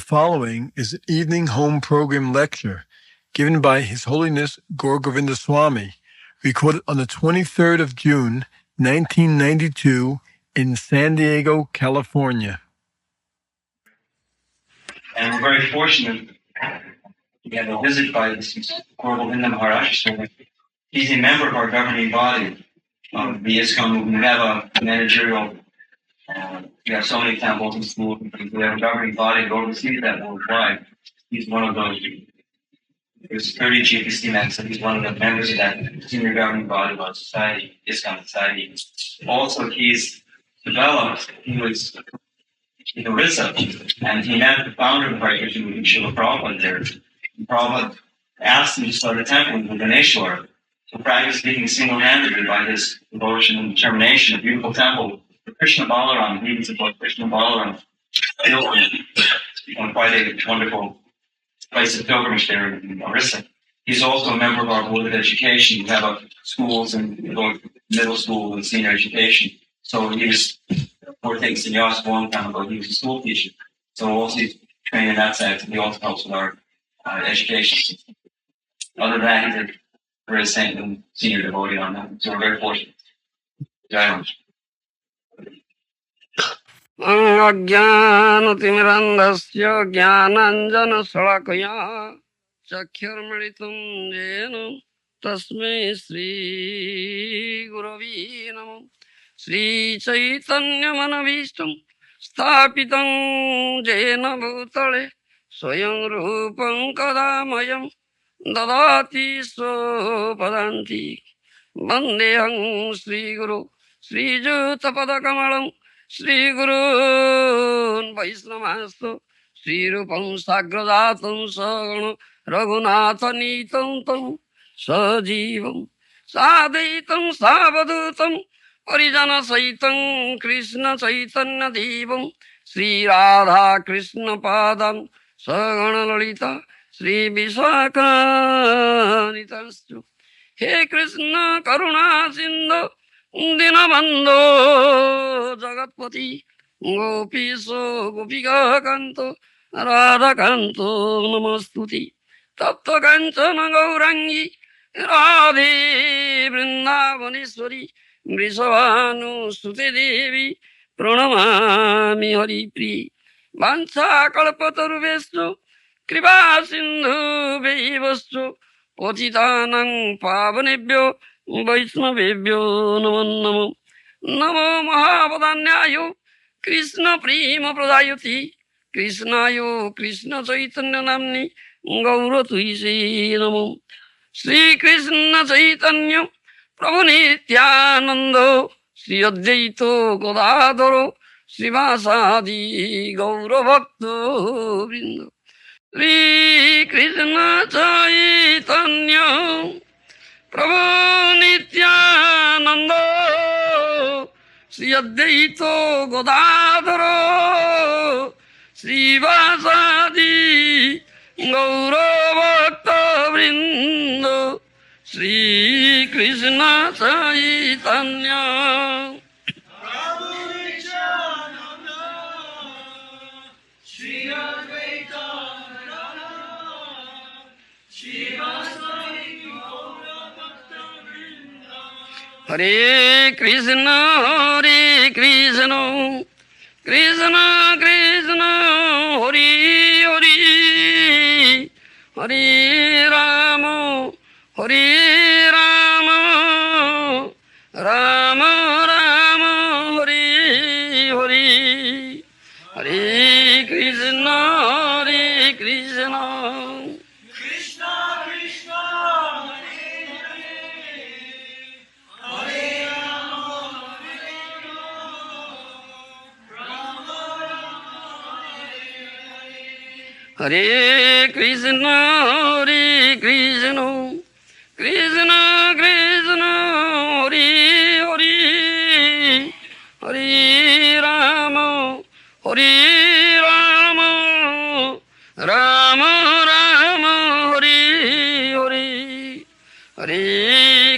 following is an evening home program lecture given by His Holiness Gaur Govinda Swami, recorded on the 23rd of June, 1992, in San Diego, California. And we're very fortunate to get a visit by this Gaur Govinda Maharaj. So he's a member of our governing body of the ISKCON movement. We have a managerial, we have so many temples and schools. We have a governing body that oversees that worldwide. He's one of those. There's 30 GPC members, and he's one of the members of that senior governing body of our society, ISKCON society. Also, he was in Orissa, and he met the founder of Hare Krishna movement, Srila Prabhupada there. And Prabhupada asked him to start a temple in Bhubaneswar. So practice speaking single-handedly by his devotion and determination, a beautiful temple for Krishna Balaram, meetings about Krishna Balaram. It's become quite a wonderful place of pilgrimage there in Orissa. He's also a member of our board of education. We have schools and middle school and senior education. So he was, before taking sannyas a long time ago, he was a school teacher. So also he's trained in that side. He also helps with our education. Other than that, he's a very saint and senior devotee on that. So we're very fortunate. Jai अज्ञानतिमिरन्धस्य ज्ञानाञ्जनशलाकया चक्षुर्मिलितं येन तस्मै श्रीगुरवे नमः। श्रीचैतन्यमनभीष्टं स्थापितं येन भूतले स्वयं रूपं कदा मह्यं ददाति स्वपदान्ति। वन्देऽहं श्रीगुरो श्रीयुतपदकमलं श्रीगुरून् वैष्णवांश्च श्रीरूपं साग्रजातं सगुण रघुनाथनीतं तं सजीवं साद्वैतं सावधूतं परिजनसहितं कृष्णचैतन्यदेवं श्रीराधाकृष्णपादां सगणललिता श्रीविशाखान्वितांश्च। हे कृष्ण करुणा सिन्धु दीनबन्धो जगत्पति गोपीशो गोपिका कान्तो राधाकान्तो नमस्तुते। तप्तकाञ्चन गौराङ्गी राधे वृन्दावनेश्वरी वृषभानुसुते देवी प्रणमामि हरिप्रिये। वाञ्छाकल्पतरुभ्यश्च कृपा सिन्धुभ्यैवश्च पतितानां पावनेभ्यो वैष्णवेभ्यो नमो नमो। नमो महावदान्याय कृष्ण प्रेम प्रदायते कृष्णाय कृष्ण चैतन्य नाम्नि गौरतुसे नमो। श्री कृष्ण चैतन्य प्रभु नित्यानंद श्री अद्वैत गदाधर श्रीवासादि गौरभक्त वृंद। श्री कृष्ण चैतन्य प्रभु नित्यानंद श्री अद्वैत गदाधर श्रीवासादि गौरभक्त वृंद। श्री कृष्ण चैतन्य हरे कृष्ण कृष्ण कृष्ण हरे हरे हरे राम राम राम हरे हरे हरे कृष्ण हरे Krishna Krishna Krishna Hare Hare Hare Ram Ram Ram Hare Hare Hare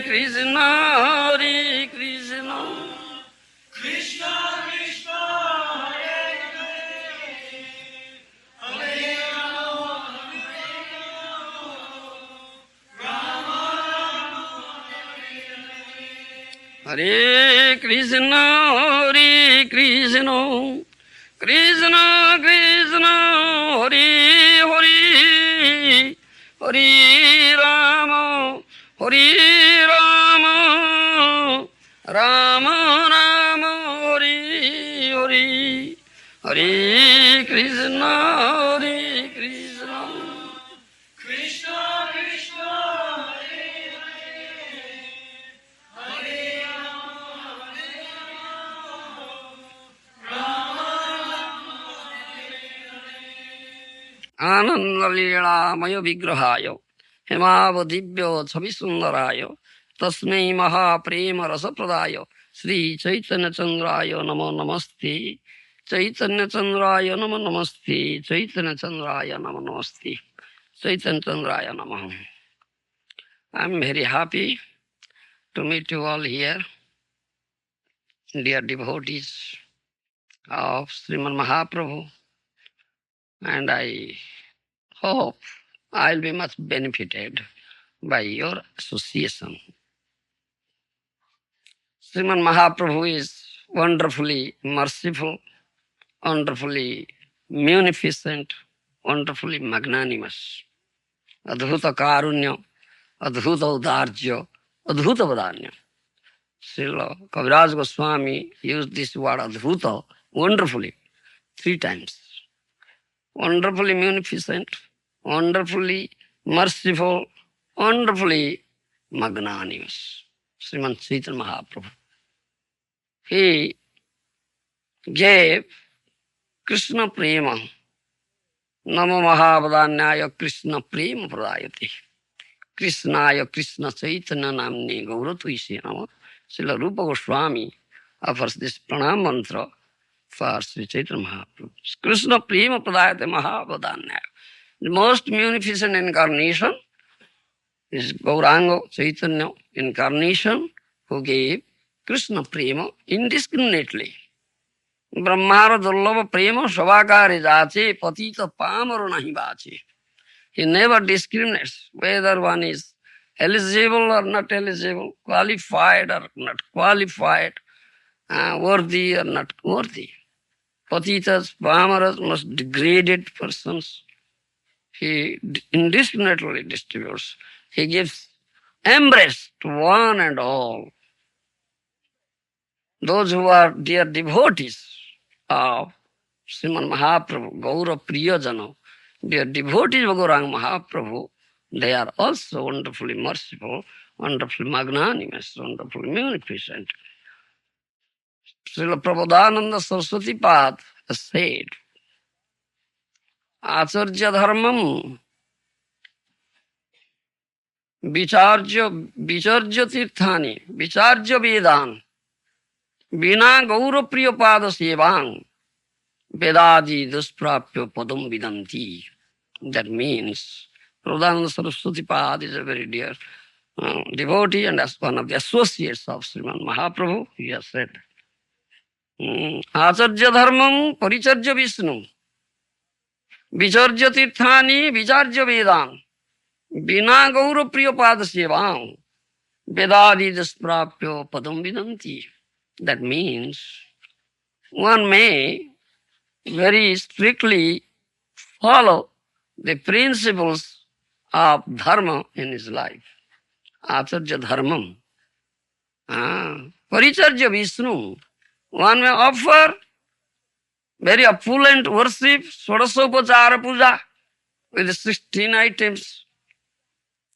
Krishna Krishna Hare Krishna, Krishna Krishna, Hare Hare, Hare Rama, Hare Rama, Rama Rama, Hare Hare, Hare Krishna, Hare Krishna. आनन्दलीलामय विग्रहाय हेमावदिव्य छविसुन्दराय तस्मै महाप्रेम रसप्रदाय श्री चैतन्य चंद्राय नमो नमस्ते चैतन्य चंद्राय नमो नमस्ते चैतन्य चंद्राय नमो नमस्ते चैतन्य चंद्राय नमः. I am very happy to meet you all here, dear devotees of Sriman Mahaprabhu, and I hope I will be much benefited by your association. Sriman Mahaprabhu is wonderfully merciful, wonderfully munificent, wonderfully magnanimous. Adhuta Karunya, Adhuta Udarjya, Adhuta Vadanya. Srila Kaviraj Goswami used this word Adhuta wonderfully 3 times. Wonderfully munificent, wonderfully merciful, wonderfully magnanimous. Sriman Chaitanya Mahaprabhu. He gave Krishna Prema. Namo Mahavadanyaya Krishna Prema Pradayati. Krishnaya Krishna Chaitanya Namni Gauratuise Nama. Srila Rupa Goswami offers this pranam mantra for Sri Chaitanya Mahaprabhu. Krishna Prema Pradayati Mahavadanyaya. The most munificent incarnation is Gauranga Chaitanya incarnation who gave Krishna Prema indiscriminately. Brahmara Dullava Prema Savakari Jache Patita Pamaro Nahi Bache. He never discriminates whether one is eligible or not eligible, qualified or not qualified, worthy or not worthy. Patitas, Pamaras, most degraded persons. He indiscriminately distributes. He gives embrace to one and all. Those who are dear devotees of Sriman Mahaprabhu, Gaura Priyajana, dear devotees of Gauranga Mahaprabhu, they are also wonderfully merciful, wonderfully magnanimous, wonderfully munificent. Srila Prabodhananda Saraswati Pad has said, Acharya Dharmam Vicharya Tirthani Vicharya Vedan Vina Gaura Priyapada Sevang Vedadi Dusprapya Padam Vidanti. That means Prabodhananda Saraswati Pad is a very dear devotee and as one of the associates of Sriman Mahaprabhu. He has said, Acharya Dharmam Paricharya Vishnu Vicharya Tirthani Vicharya Vedan Vina Gaura Priyapada Sevang Vedadi Dusprapya Padam Vidanti. That means one may very strictly follow the principles of dharma in his life. Acharya dharmam. Paricharya Vishnu. One may offer very opulent worship, Sodasopachara Puja, with 16 items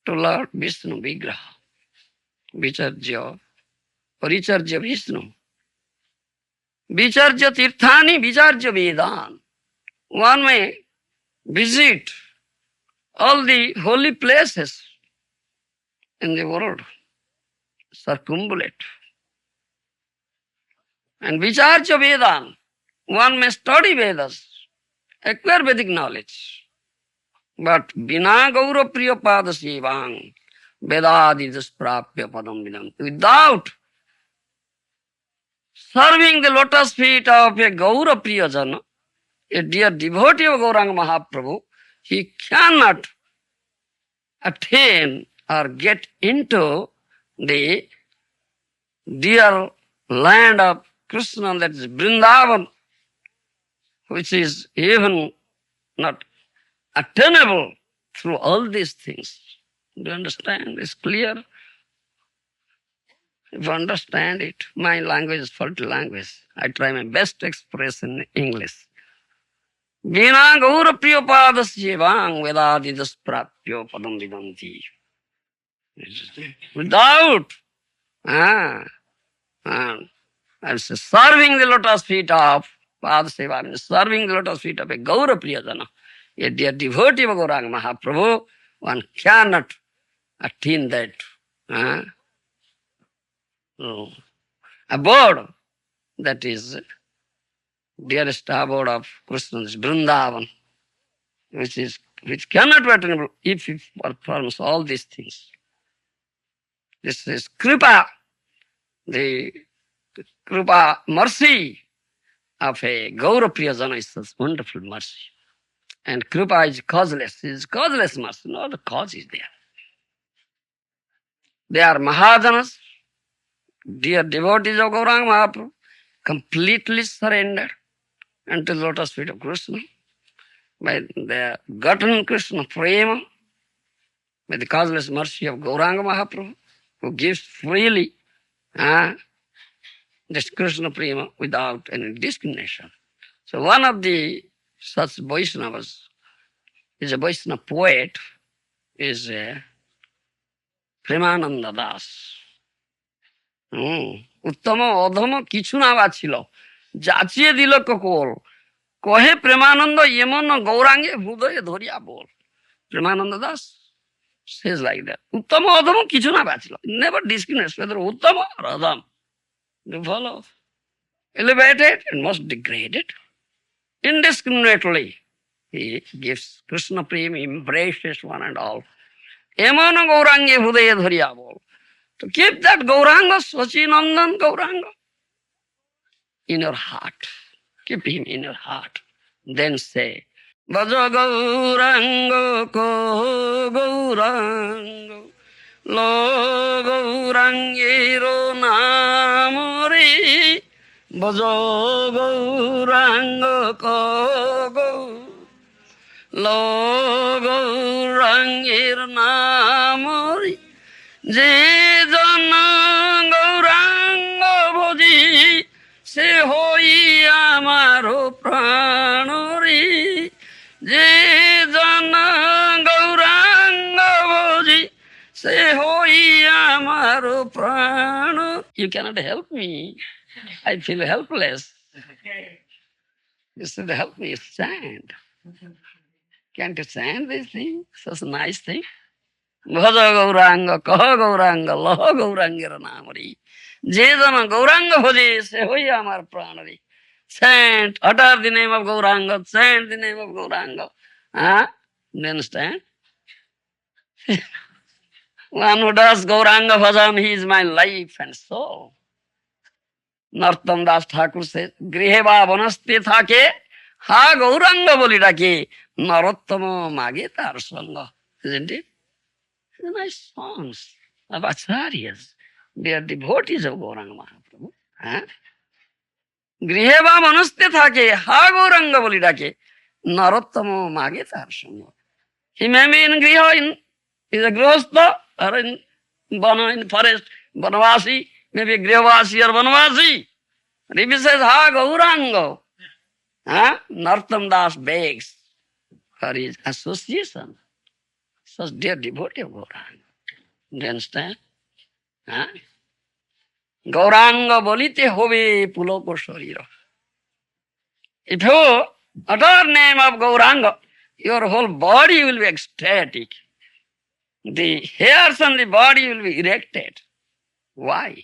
to Lord Vishnu Vigraha. Vicharya, Paricharya Vishnu. Vicharya Tirthani, Vicharya Vedan. One may visit all the holy places in the world, circumambulate. And Vicharya Vedan, one may study Vedas, acquire Vedic knowledge. But Vina Gaura Priyapada Sevang, Vedadi Dusprapya Padam Vidam. Without serving the lotus feet of a Gaura Priyajana, a dear devotee of Gauranga Mahaprabhu, he cannot attain or get into the dear land of Krishna, that is Vrindavan, which is even not attainable through all these things. Do you understand? It's clear? If you understand it, my language is faulty language. I try my best to express in English. Vina gaura priyapadasya vang vedadidas prapyo padam vidanti. Without I'm serving the lotus feet of Padaseva, I'm serving the lotus feet of a Gaura Priyajana, a dear devotee of Gauranga Mahaprabhu, one cannot attain that abode that is dearest abode of Krishna's Vrindavan, which cannot be attainable if he performs all these things. This is Kripa, the Kripa mercy of a Gaura Priyajana is such wonderful mercy. And Kripa is causeless. It is causeless mercy. No other cause is there. They are Mahajanas, dear devotees of Gauranga Mahaprabhu, completely surrendered unto the lotus feet of Krishna. By the gotten Krishna prema, by the causeless mercy of Gauranga Mahaprabhu, who gives freely this Krishna prema without any discrimination. So one of the such Vaishnavas is a Vaishnava poet, is Premananda Das. উত্তম অধম কিছু না বাছিল, যাচিয়ে দিল Cockle, কহে প্রেমানন্দ এমন গৌরাঙ্গে হৃদয়ে ধরিয়া বল. Premananda Das says like that. উত্তম অধম কিছু না বাছিল. Never discriminates whether Uttam or অধম. Do you follow? Elevated and most degraded. Indiscriminately he gives Krishna prema, embraces one and all. এমন গৌরাঙ্গে হৃদয়ে ধরিয়া বল. To keep that Gauranga, Sachinandan Gauranga, in your heart. Keep him in your heart. Then say, Bhaja Gauranga ko Gauranga, lo Gaurangero namori, Bhaja Gauranga ko lo Gaurangero namori, যে জন গৌরাঙ্গ ভজি সে হই আমার প্রাণরি, যে জন গৌরাঙ্গ ভজি সে হই আমার প্রাণ. You cannot help me. I feel helpless. You should help me stand. Can't you stand this thing? Such a nice thing. ভজ গৌরাঙ্গ কহ গৌরাঙ্গ লহ গৌরাঙ্গের নামরি, যে জন গৌরাঙ্গ ভজে সে হই আমার প্রাণরি. Chant, utter the name of Gauranga, chant the name of Gauranga. Do you understand? One who does Gauranga bhajan, he is my life and soul. Narottam Das Thakur says, গৃহে বা বনস্তে থাকে হা গৌরাঙ্গ বলি ডাকে, নরোত্তম মাগে তার সঙ্গ. Isn't it? Nice songs of acharyas. They are devotees of Gauranga Mahaprabhu. গৃহে বা মনস্তে থাকে হা গৌরাঙ্গ বলি ডাকে, নরোত্তম মাগে তার সঙ্গ. He may be in griha, is a grihastha, or in forest, Banavasi, maybe Grihvasi or Banavasi. And if he says ha Gauranga, Narottam Das begs for his association. Such dear devotee of Gauranga. Do you understand? Gauranga bolite hobe puloko sharira. If you utter name of Gauranga, your whole body will be ecstatic. The hairs on the body will be erected. Why?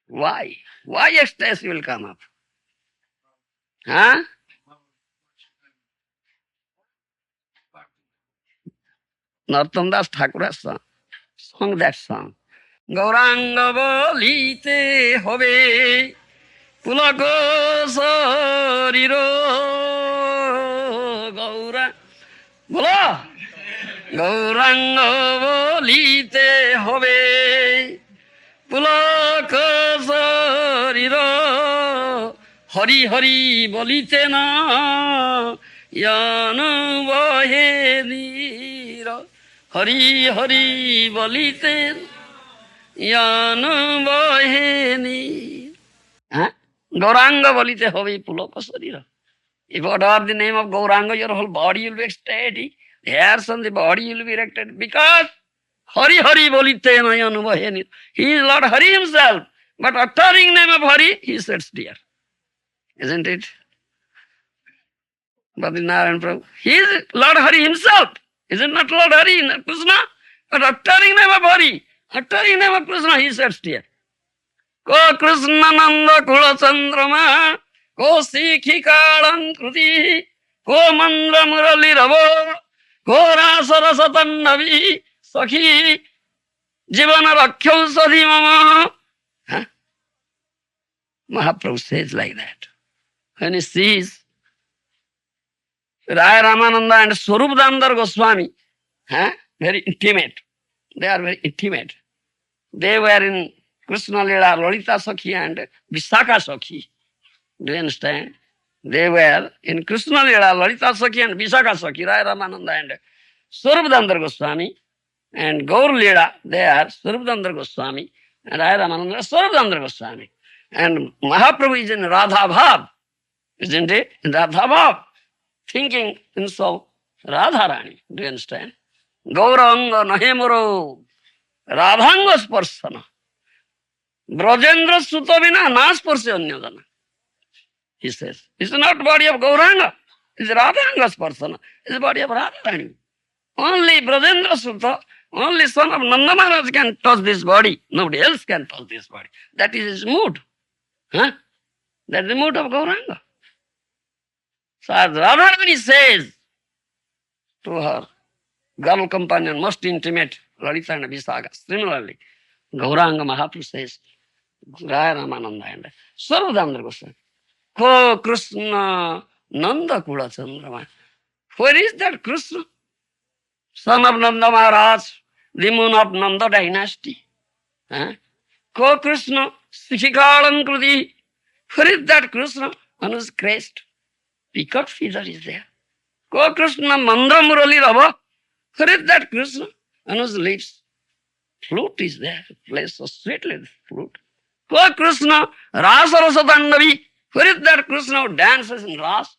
Why? Why ecstasy will come up? Narottam Das Thakur has sung that song. Gauranga bolite hobe pulako sariro, Gaura বলো গৌরাঙ্গ বলিতে হবে পুলক শরীর হরি হরি বলিতে না ইয়ান বহে নীর হরি হরি বলিতে ইয়ান বহে নীর হ্যাঁ গৌরাঙ্গ বলিতে হবে পুলক শরীর If you utter the name of Gauranga, your whole body will be ecstatic. The hairs on the body will be erected because Hari Hari Bolite Nayanubaheni. He is Lord Hari himself. But uttering name of Hari, he sits dear. Isn't it? Badrinaran Prabhu. He is Lord Hari himself. Is it not Lord Hari, not Krishna? But uttering name of Hari, uttering name of Krishna, he sits dear. Ko Krishna Nanda Kula Chandrama. Ko Sikhi Kalankruti, Ko Mandra Murali Ravo, Ko Rasa Rasa Tannavi, Sakhi, Jivana Rakhyo Sadhi Mama. Huh? Mahaprabhu says like that. When he sees Raya Ramananda and Swarup Damodar Goswami, very intimate. They are very intimate. They were in Krishna Lila, Lolita Sakhi and Visakha Sakhi. Do you understand? They were in Krishna Lila, Lalita Sakhi and Visakha Sakhi, Raya Ramananda and Swarup Damodar Goswami. And Gaur Lila, they are Swarup Damodar Goswami and Raya Ramananda, Swarup Damodar Goswami. And Mahaprabhu is in Radha Bhav, isn't it? In Radha Bhav, thinking in so Radha Rani. Do you understand? Gauranga Nahemuro, Radhanga Sparsana, Brajendra Sutabina Nasparse Anyadana. He says, it's not body of Gauranga, it's Radhanga's persona, it's the body of Radharani. Only Brajendra Sutta, only son of Nanda Maharaj can touch this body. Nobody else can touch this body. That is his mood. Huh? That's the mood of Gauranga. So as Radharani says to her girl companion, most intimate, Lalita and Visakha, similarly, Gauranga Mahaprabhu says, Raya Ramananda and Sarvadamdra Goswami. Ko Krishna Nanda Kula Chandrama. Where is that Krishna? Son of Nanda Maharaj, the moon of Nanda dynasty. Ko Krishna Sikikalankriti. Where is that Krishna? On his crest. Peacock feather is there. Ko Krishna Mandra Murali Rava. Where is that Krishna? On his lips. Flute is there. Plays so sweetly the flute. Ko Krishna Rasa Rasa Tandavi. Where is that Krishna who dances in Ras?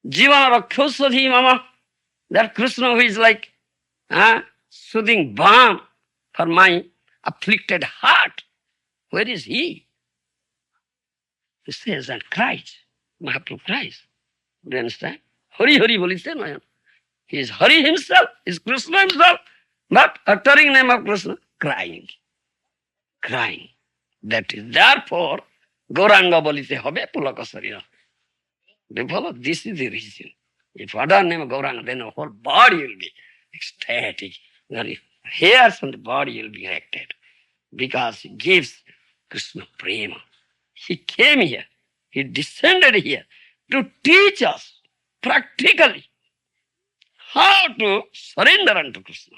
Jivana Rakhyosadhi Mama. That Krishna who is like soothing balm for my afflicted heart. Where is he? He says and cries. Mahaprabhu cries. Do you understand? Hari Hari Bolite Nayan. He is Hari himself, he is Krishna himself, but uttering name of Krishna, crying. Crying. That is therefore Gauranga Bolite Hobe Pulaka Sarira. They follow, this is the reason. If utter name of Gauranga, then the whole body will be ecstatic. The hairs on the body will be erected. Because he gives Krishna prema. He came here, he descended here to teach us practically how to surrender unto Krishna.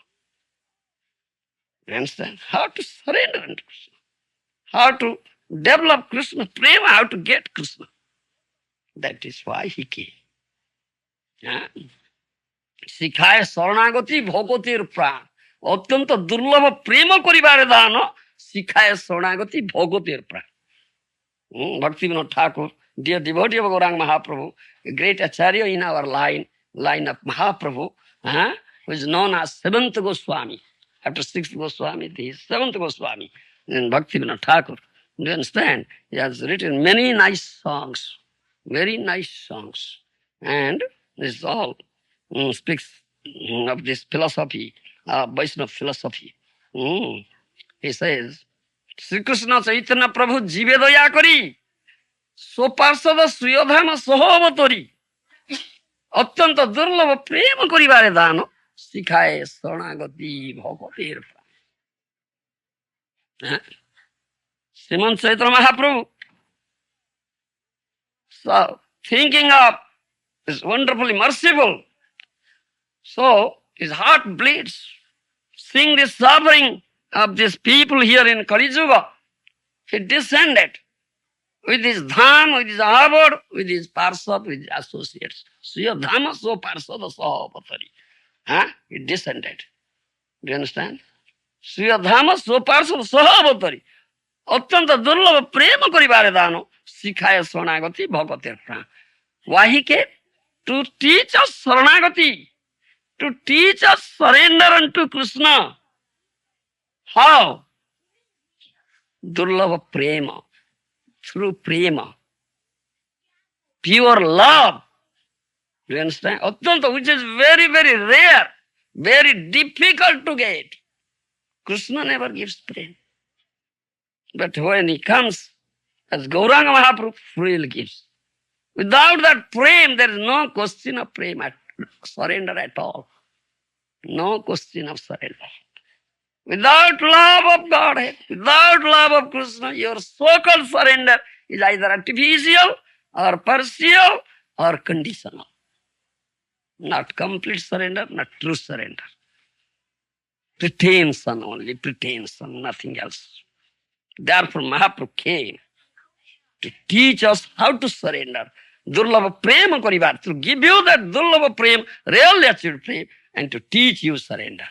You understand? How to surrender unto Krishna. How to develop Krishna prema, how to get Krishna. That is why he came. শিখায় শরণাগতি ভগতির প্রাণ অত্যন্ত দুর্লভ প্রেম করিবারে দান শিখায় শরণাগতি ভগতির প্রাণ Bhaktivinoda Thakur, dear devotee of Gauranga Mahaprabhu, a great acharya in our line of Mahaprabhu, who is known as Seventh Goswami. After sixth Goswami, he is seventh Goswami. And Bhaktivinoda Thakur, do you understand? He has written many nice songs, very nice songs. And this all speaks of this philosophy, Vaishnava philosophy. He says, Sri Krishna Chaitanya Prabhu Jive Daya Kari Soparsada Suyodhama Sohovatari অত্যন্ত দুর্লভ প্রেম করিবারে দান শিখায় শরণাগতি ভগতের Shrimanta Chaitanya Mahaprabhu so thinking of is wonderfully merciful So his heart bleeds, seeing the suffering of these people here in Kali Yuga. He descended with his dham, with his abode, with his parsad, with his associates. Sriya dhama so parsada saha avatari. He descended. Do you understand? Sriya dhama so parsada saha avatari. অত্যন্ত দুর্লভ প্রেম করিবারে দান শিখায় শরণাগতি ভগতের প্রাণ. Why he came? To teach us শরণাগতি, to teach us surrender unto Krishna. How? Durlava prema, through prema, pure love. Do you understand? Attanta, which is very, very rare, very difficult to get. Krishna never gives prema. But when he comes as Gauranga Mahaprabhu, freely gives. Without that prema, there is no question of prema, surrender at all. No question of surrender. Without love of Godhead, without love of Krishna, your so-called surrender is either artificial or partial or conditional. Not complete surrender, not true surrender. Pretension only, pretension, nothing else. Therefore Mahaprabhu came to teach us how to surrender. Durlava prema karibar, to give you that Durlava prema, real natural prema, and to teach you surrender.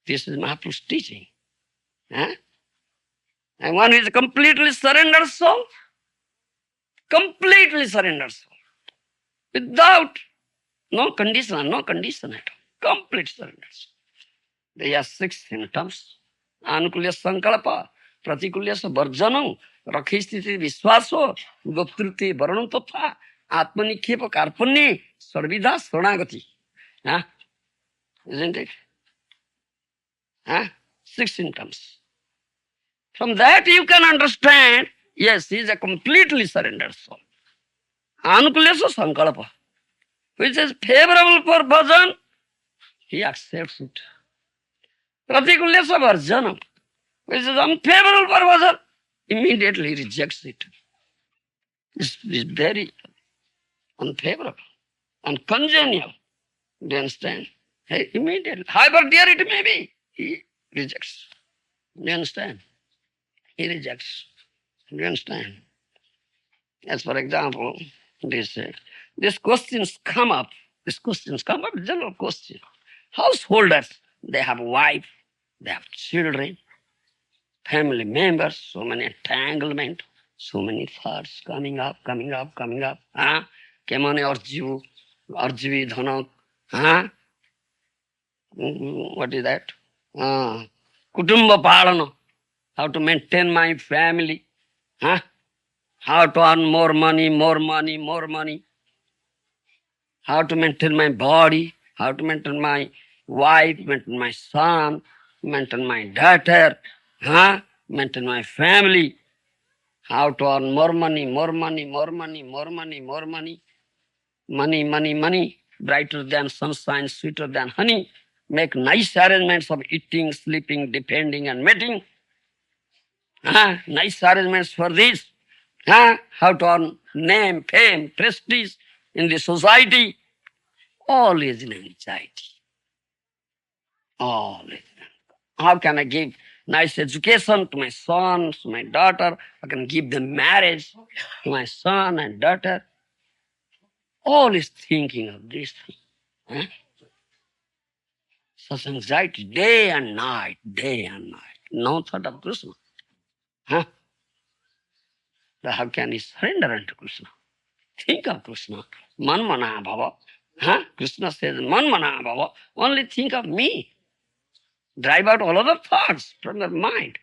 This is Mahaprabhu's teaching. And one who is a completely surrendered soul, completely surrendered soul, without no condition at all, complete surrender soul. They have 6 symptoms. Anukulya sankalpa, pratikulya varjanam, rakhi sthiti vishwaso, goptruti varanam tatha, atmanikhepa karpanni, sarvidha saranagati. Isn't it? 6 symptoms. From that you can understand, yes, he is a completely surrendered soul. Anukulesa sankalpa, which is favorable for bhajan, he accepts it. Pratikulyasa varjanam, which is unfavorable for bhajan, immediately rejects it. It's very unfavorable, uncongenial. Do you understand? Hey, immediately, however dear it may be, he rejects. Do you understand? He rejects. Do you understand? As for example, these questions come up. General question. Householders, they have wife, they have children, family members, so many entanglement, so many thoughts coming up. Kemane arjivi dhanak. What is that? Kutumba palana. How to maintain my family. How to earn more money. How to maintain my body. How to maintain my wife, maintain my son, maintain my daughter, maintain my family. How to earn more money. Money. Brighter than sunshine, sweeter than honey. Make nice arrangements of eating, sleeping, depending, and mating. Nice arrangements for this. How to earn name, fame, prestige in the society. All is in anxiety. All is. How can I give nice education to my son, to my daughter? I can give them marriage to my son and daughter. All is thinking of this thing. Such anxiety, day and night. No thought of Krishna. How can he surrender unto Krishna? Think of Krishna. Manmana bhava. Krishna says, Manmana bhava. Only think of me. Drive out all other thoughts from your mind.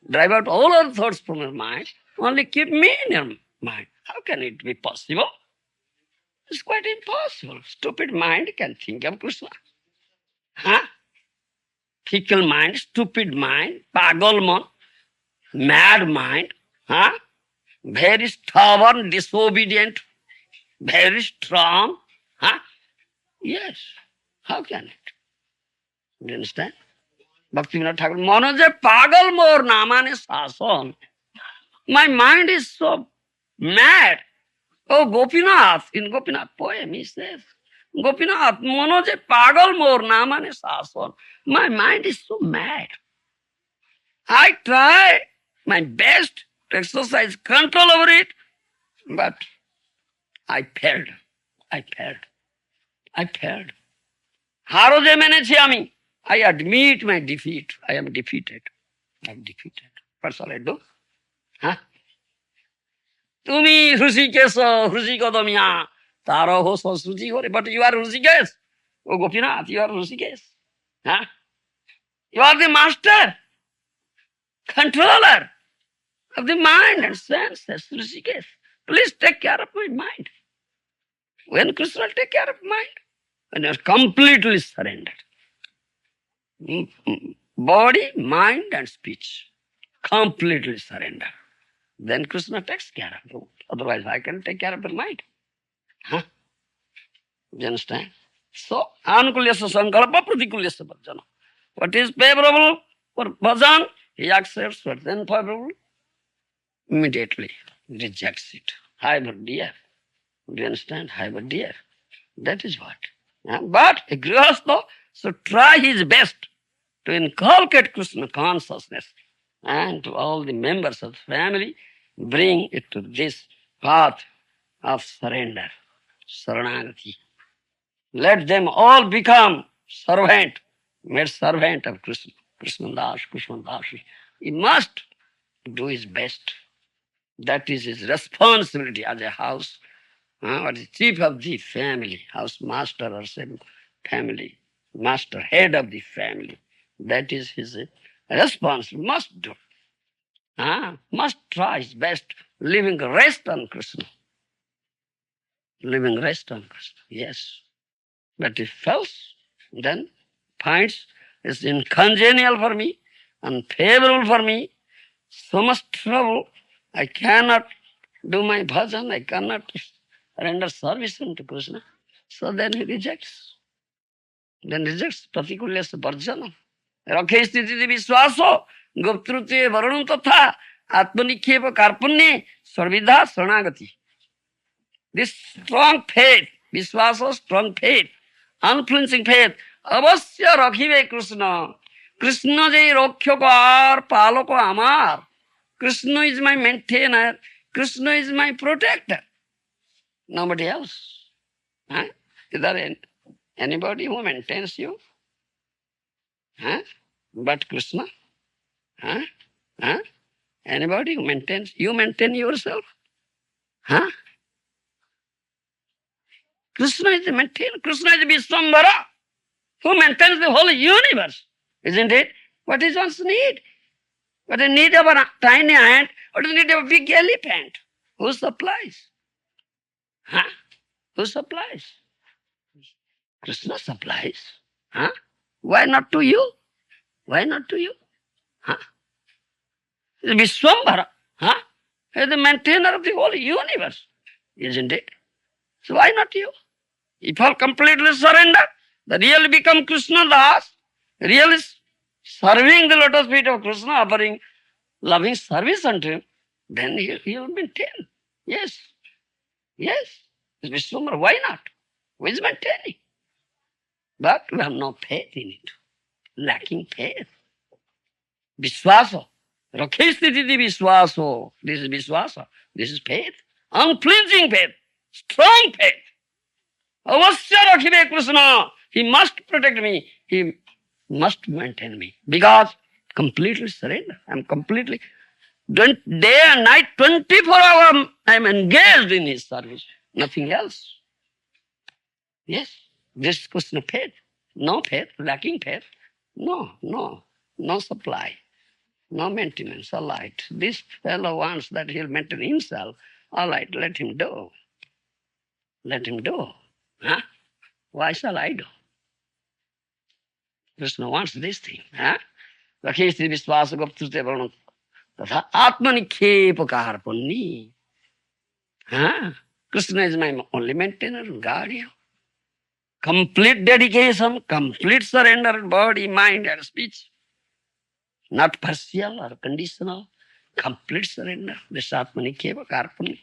Drive out all other thoughts from your mind. Only keep me in your mind. How can it be possible? It's quite impossible. Stupid mind can think of Krishna. Fickle mind, stupid mind, pagal man, mad mind, very stubborn, disobedient, very strong. Yes. How can it? Do you understand? Bhaktivinoda Thakur, Mano je pagal mor namane sasan. My mind is so mad. Oh, Gopinath, in Gopinath poem, he says, Gopinath মনো যে পাগল মোর না মানে শাসন my mind is so mad I try my best to exercise control over it, but I failed. I failed. I failed. হারও যে মেনেছি আমি I admit my defeat. I am defeated. I am defeated. What shall I do? হ্যাঁ তুমি ঋষিকেশ ঋষিকদ মিয়া তারও হোস ঋষি করে but you are Rishikesh ও Gopinath you are Rishikesh হ্যাঁ you are the master controller of the mind and senses, Rishikesh. Please take care of my mind. When Krishna will take care of mind? When you are completely surrendered. Body, mind and speech. Completely surrender. Then Krishna takes care of you. Otherwise, I can take care of your mind. Huh? You understand? So, anukulyasa sankalpa pratikulyasa bhajana. What is favorable for bhajan, he accepts. What is unfavorable, immediately rejects it. Hi, but dear. Do you understand? Hi, but dear. That is what. Yeah? But a grihastha should try his best to inculcate Krishna consciousness and to all the members of the family, bring it to this path of surrender, saranagati. Let them all become made servant of Krishna, Krishna Das, Krishna Dasi. He must do his best. That is his responsibility as a house, or the chief of the family, house master or some family, master, head of the family. That is his responsibility, must do. Must try his best, living rest on Krishna. Living rest on Krishna, yes. But if fails, then finds it's incongenial for me, unfavorable for me, so much trouble, I cannot do my bhajan, I cannot render service unto Krishna. So then he rejects. Then rejects pratikulyasa bharjana. Rakhe sthiti vishwaso goptrutve varunam tatha atmanikhepa karpunye sarvidha saranagati. This strong faith, vishwaso, strong faith, unflinching faith, avasya rakhibe Krishna. Krishna je rakhyako ar palako amar. Krishna is my maintainer. Krishna is my protector. Nobody else. Huh? Is there anybody who maintains you? Huh? But Krishna? Huh? Huh? Anybody who maintains? You maintain yourself? Huh? Krishna is the maintainer. Krishna is the Vishwambara who maintains the whole universe. Isn't it? What is one's need? What is the need of a tiny ant? What is the need of a big elephant? Who supplies? Huh? Who supplies? Krishna supplies. Huh? Why not to you? Why not to you? Huh? The Vishwambara. Huh? He is the maintainer of the whole universe. Isn't it? So why not you? If all completely surrender, the real become Krishna Das, real is serving the lotus feet of Krishna, offering loving service unto him, then he will maintain. Yes. Yes. Vishwambara, why not? Who is maintaining? But we have no faith in it. Lacking faith. Vishwasa. Rakhe sthiti vishwaso. This is vishwasa. This is faith. Unflinching faith. Strong faith. Avasya rakhibe Krishna. He must protect me. He must maintain me. Because completely surrender. I'm completely, day and night, 24 hours, I'm engaged in his service. Nothing else. Yes. This is question of faith. No faith, lacking faith. No supply. No maintenance. All right. This fellow wants that he'll maintain himself. All right, let him do. Let him do. Huh? Why shall I do? Krishna wants this thing. Huh? Rakhesti vishwasa goptrute varunam tatha atmanikhepa karpanni. Huh? Krishna is my only maintainer and guardian. Complete dedication, complete surrender, body, mind and speech. Not partial or conditional. Complete surrender. This atmanikhepa karpanni.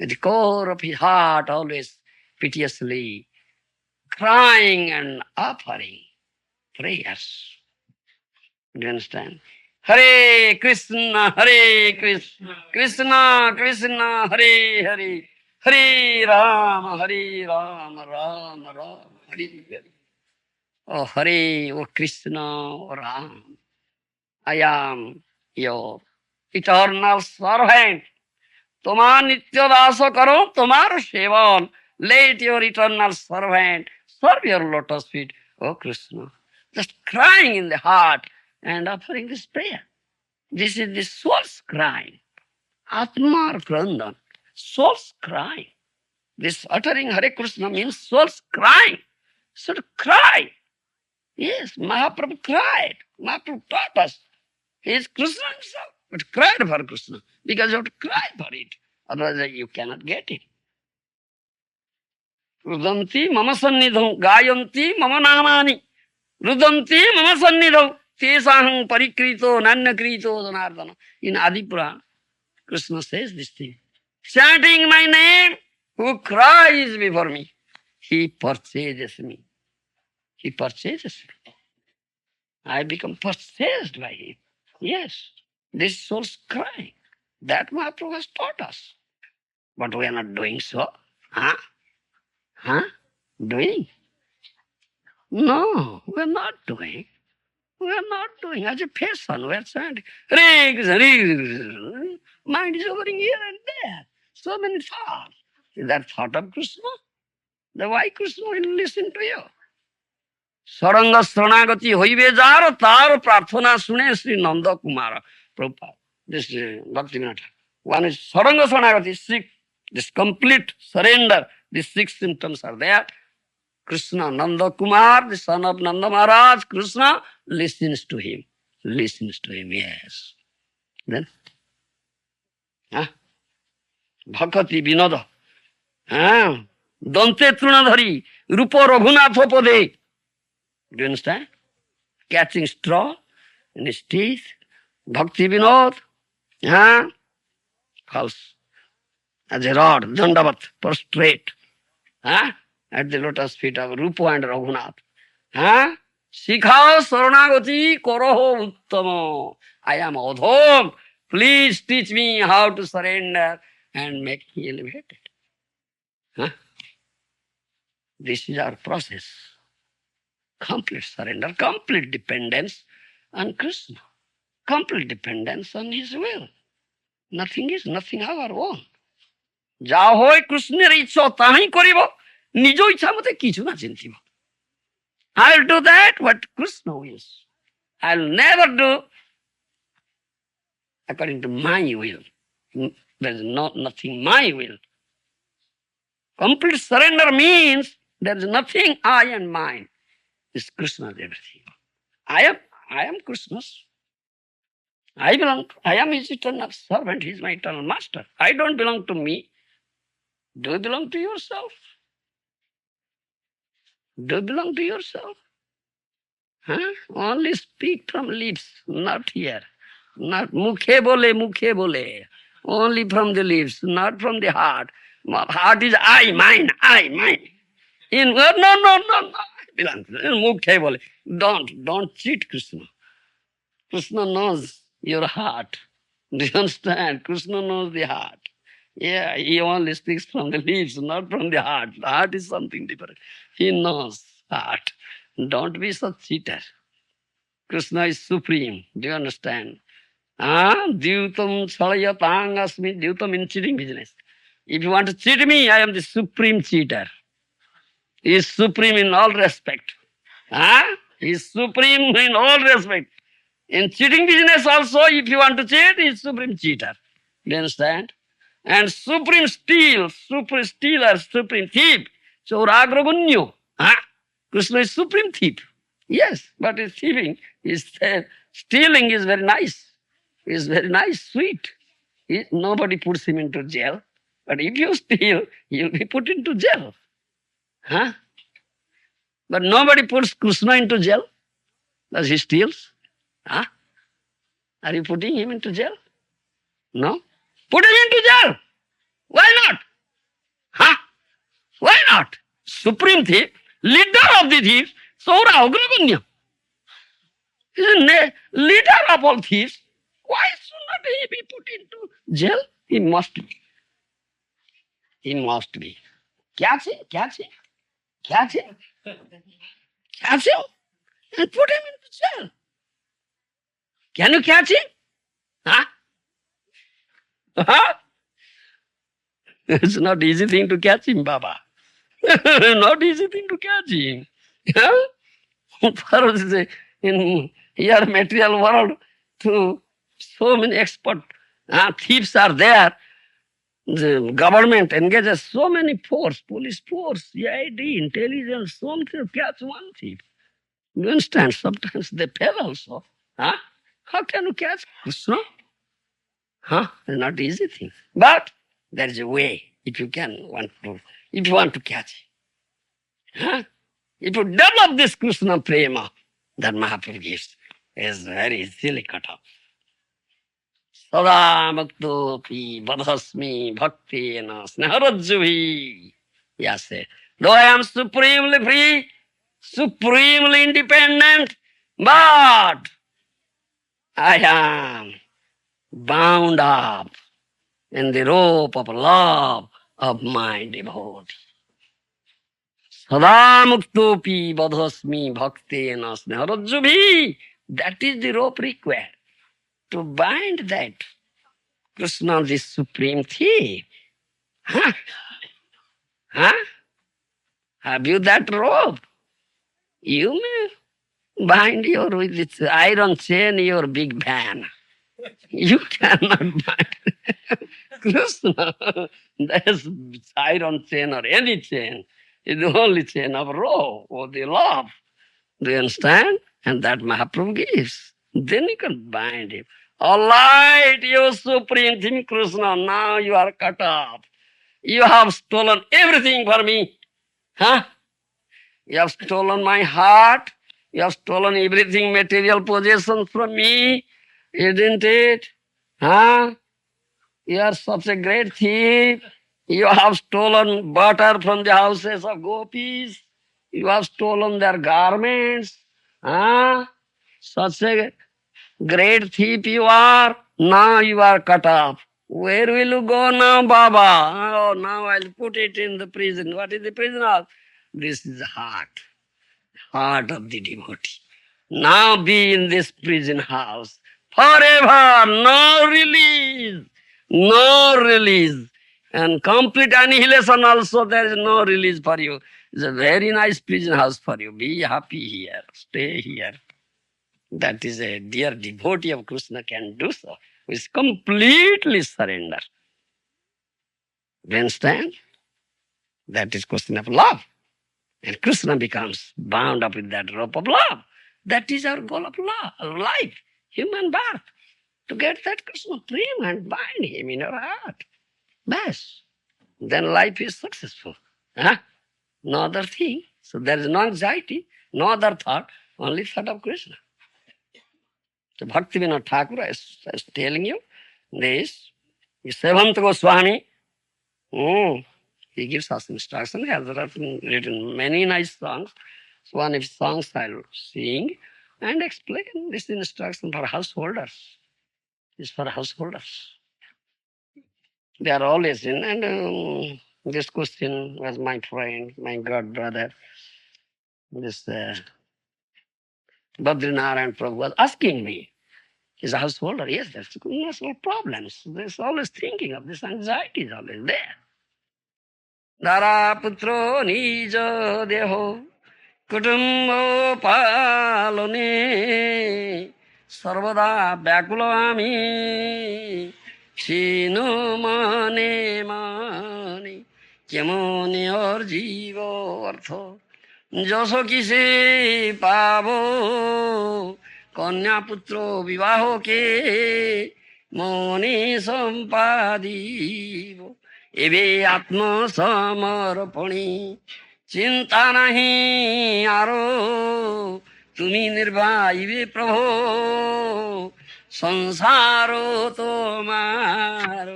At the core of his heart always piteously crying and offering prayers. Do you understand? Hare Krishna, Krishna Krishna, Hare Hare, Hare Rama, Rama Rama, Hare Hare. Oh Hare, oh Krishna, oh Ram, I am your eternal servant. তোমার নিত্য দাস করো তোমার সেবন. Let your eternal servant serve your lotus feet, oh Krishna. Just crying in the heart and offering this prayer. This is the soul's crying. Atmar Krandan. Soul's crying. This uttering Hare Krishna means soul's crying. Should cry. Yes, Mahaprabhu cried. Mahaprabhu taught us. He is Krishna himself, but cried for Krishna because you have to cry for it. Otherwise, you cannot get it. Rudanti mama sannidham, gayanti mama namani. Rudanti mama sannidham, tesaham parikrito, nannakrito, dhanardana. In Adipurana, Krishna says this thing. Chanting my name, who cries before me, he purchases me. He purchases me. I become purchased by him. Yes, this soul's crying. That Mahaprabhu has taught us. But we are not doing so. Huh? Huh? Doing? No, we are not doing. We are not doing. As a person, we are chanting. Hare Krishna, Hare Krishna. Mind is hovering here and there. So many thoughts. Is that thought of Krishna? Then why Krishna will listen to you? Saranga Saranagati hoibe jar tar prarthana sune Sri Nanda Kumara Prabhupada. This Bhakti Vinod. One is Saranga Saranagati, this complete surrender. These 6 symptoms are there. Krishna, Nanda Kumar, the son of Nanda Maharaj, Krishna listens to him. Listens to him, yes. Then, Bhakati Vinoda. Dante Trunadhari, Rupa Raghunath Pade. Do you understand? Catching straw in his teeth. Bhakti Vinod. False. As a rod, Dandavat, prostrate. At the lotus feet of Rupa and Raghunath. Sikhao Saranagati Koroho Uttamo. I am Adhom. Please teach me how to surrender and make me elevated. This is our process. Complete surrender, complete dependence on Krishna. Complete dependence on his will. Nothing is, nothing our own. যা হয় কৃষ্ণের ইচ্ছা তাহাই করিব, নিজ ইচ্ছা মতে কিছু না চিন্তিব। I'll do that what Krishna wills. I'll never do according to my will. There is nothing my will. Complete surrender means there is nothing I and mine. It's Krishna's everything. I am Krishna's. I am his eternal servant. He is my eternal master. I don't belong to me. Do you belong to yourself? Do you belong to yourself? Only speak from lips, not here. Not mukhe bole. Only from the lips, not from the heart. Heart is I, mine. In word, no. Belong. Mukhe bole. Don't cheat Krishna. Krishna knows your heart. Do you understand? Krishna knows the heart. Yeah, he only speaks from the lips, not from the heart. The heart is something different. He knows heart. Don't be such cheater. Krishna is supreme. Do you understand? Dyutam salayatang asmi. Dyutam in cheating business. If you want to cheat me, I am the supreme cheater. He is supreme in all respect. He is supreme in all respect. In cheating business also, if you want to cheat, he is supreme cheater. Do you understand? And supreme stealer, supreme thief. Chauragragunyo. Krishna is supreme thief. Yes, but his thieving, stealing is very nice. Is very nice, sweet. Nobody puts him into jail. But if you steal, you'll be put into jail. But nobody puts Krishna into jail. Does he steals? Are you putting him into jail? No. Put him into jail. Why not? Why not? Supreme thief. leader of the thieves, Saura Agrabanya. He's a leader of all thieves. Why should not he be put into jail? He must be. He must be. Catch him, catch him, catch him, catch him, and put him into jail. Can you catch him? Huh? Huh? It's not easy thing to catch him, Baba. Not easy thing to catch him. Huh? For in here material world, to so many expert thieves are there. The government engages so many force, police force, CID, intelligence, something to catch one thief. You understand? Sometimes they fail also. Huh? How can you catch Krishna? Huh? It's not easy thing. But there is a way if you want to catch it. Huh? If you develop this Krishna prema that Mahaprabhu gives, is very easily cut off. Sada muktopi vadhasmi bhaktina snaharajjuhi. Yes, though I am supremely free, supremely independent, but I am bound up in the rope of love of my devotee. Sada muktopi vadhasmi bhaktena snaharajjuhi. That is the rope required to bind that Krishna, the supreme thief. Huh? Huh? Have you that rope? You may bind your with its iron chain your big van. You cannot bind Krishna. There's iron chain or any chain. It's the only chain of rope or the love. Do you understand? And that Mahaprabhu gives. Then you can bind him. All right, you supreme thing, Krishna, now you are cut off. You have stolen everything for me. Huh? You have stolen my heart. You have stolen everything, material possessions from me. Isn't it? Huh? You are such a great thief. You have stolen butter from the houses of gopis. You have stolen their garments. Huh? Such a great thief you are. Now you are cut off. Where will you go now, Baba? Oh, now I'll put it in the prison. What is the prison house? This is the heart of the devotee. Now be in this prison house forever, no release, no release. And complete annihilation also, there is no release for you. It's a very nice prison house for you. Be happy here, stay here. That is a dear devotee of Krishna can do so, who is completely surrender. You understand? That is question of love. And Krishna becomes bound up with that rope of love. That is our goal of life, human birth, to get that Krishna prema and bind him in our heart. Bas. Then life is successful. Huh? No other thing. So there is no anxiety, no other thought, only thought of Krishna. So Bhaktivinoda Thakur is telling you this. Seventh Goswami, he gives us instruction. He has written many nice songs. So one of his songs I'll sing and explain this instruction for householders. It's for householders. They are always in. And this question was my friend, my god brother, this Badrinarayan Prabhu was asking me. He's a householder. Yes, there's no problems. There's always thinking of this anxiety is always there. Dara putro nijo deho kutumbo palone sarvada byakulo ami chino mane mane kemone or jivo artho joso kise pavo কন্যা পুত্র বিবাহ কে মনে সম্পাদিব এবে আত্মসমর্পণে চিন্তা নাহি আরো তুমি নির্বাহিবে প্রভু সংসার তোমার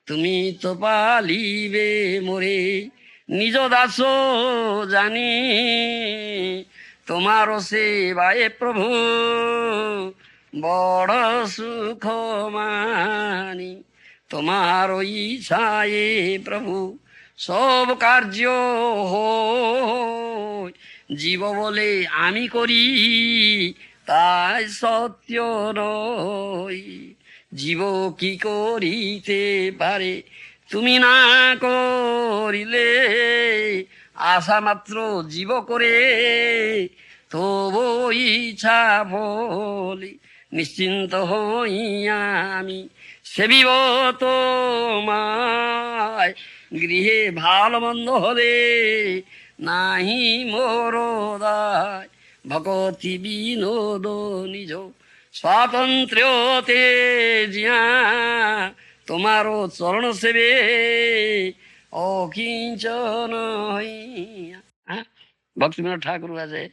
তুমি তো পালিবে মোরে নিজ দাস জানি তোমার সেবায় প্রভু বড় সুখ মানি তোমার ইচ্ছায় প্রভু সব কার্য হয় জীব বলে আমি করি তাই সত্য নয় জীব কি করিতে পারে তুমি না করিলে আশা মাত্র জীব করে তবু ইচ্ছা বলি নিশ্চিন্ত হইয়া আমি সেবিব তোমায় গৃহে ভালো মন্দ হলে নাহি মোর দায় ভকতি বিনোদ নিজ স্বাতন্ত্র্যতে জিয়া তোমারও চরণ সেবে অকিঞ্চন হইয়া Bhaktivinoda Thakur was a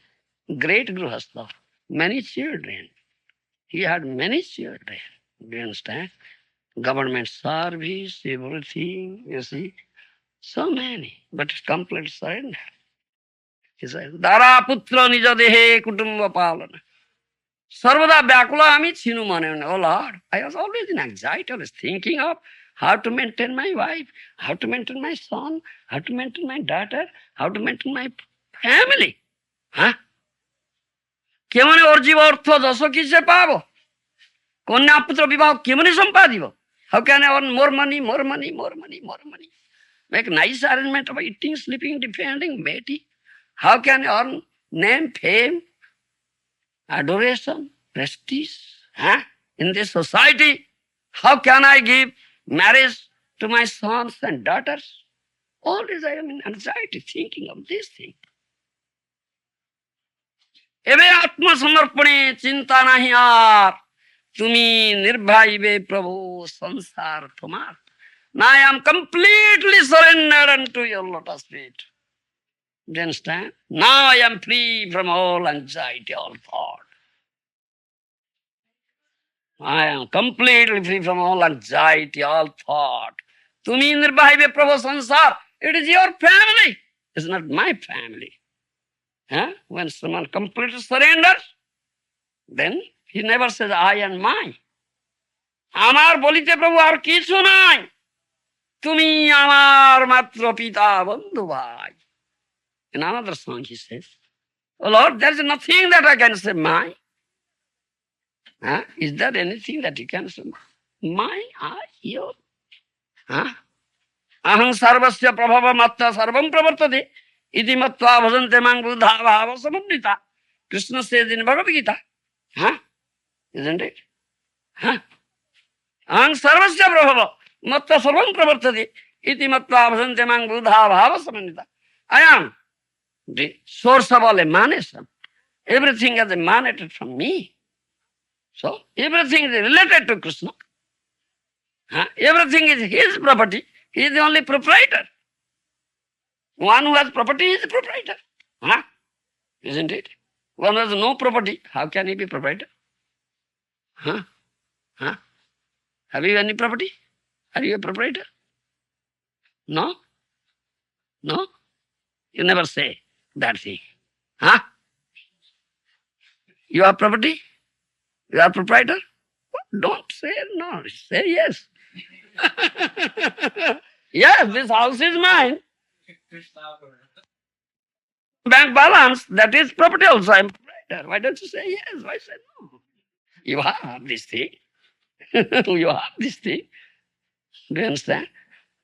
great grihastha, many children. He had many children. Do you understand? Government service, everything, you see. So many, but complete surrender. He said, Dara putra nija dehe kutumba palana. Sarvada vyakula ami chinu mane. Oh Lord, I was always in anxiety. I was thinking of how to maintain my wife, how to maintain my son, how to maintain my daughter, how to maintain my family. Huh? কেমনে ওর জীব অর্থ যশ কিসে পাবো কন্যা পুত্র বিবাহ কেমনে সম্পাদিব how can I earn more money more money more money more money make nice arrangement of eating sleeping defending বেটি how can I earn name fame adoration prestige in this society how can I give marriage to my sons and daughters always I am in anxiety thinking of this thing এবে আত্মসমর্পণে চিন্তা নাহি আর তুমি নির্ভয়বে প্রভু সংসার তোমার Now I am completely surrendered unto your lotus feet. Do you understand? Now I am free from all anxiety, all thought. I am completely free from all anxiety, all thought. তুমি নির্ভয়বে প্রভু সংসার It is your family. It's not my family. When someone completely surrenders, then he never says, I and mine. আমার বলিতে প্রভু আর কিছু নাই তুমি আমার মাত্র পিতা বন্ধু ভাই In another song he says, Oh Lord, there is nothing that I can say mine. Is there anything that you can say mine? Your? Aham sarvasya prabhava matta sarvam pravartade iti mattva bhajante mang buddha bhava samannita. Krishna says in Bhagavad Gita. Isn't it? Aham sarvasya prabhava matta sarvam pravartade iti mattva bhajante mang buddha bhava samannita. I am the source of all emanation. Everything has emanated from me. So everything is related to Krishna. Everything is his property. He is the only proprietor. One who has property is the proprietor. Isn't it? One who has no property, how can he be proprietor? Have you any property? Are you a proprietor? No? No? You never say that thing. You have property? You are proprietor? Don't say no. Say yes. Yes, this house is mine. Bank balance, that is property also. I am proprietor. Why don't you say yes? Why say no? You have this thing. You have this thing. Do you understand?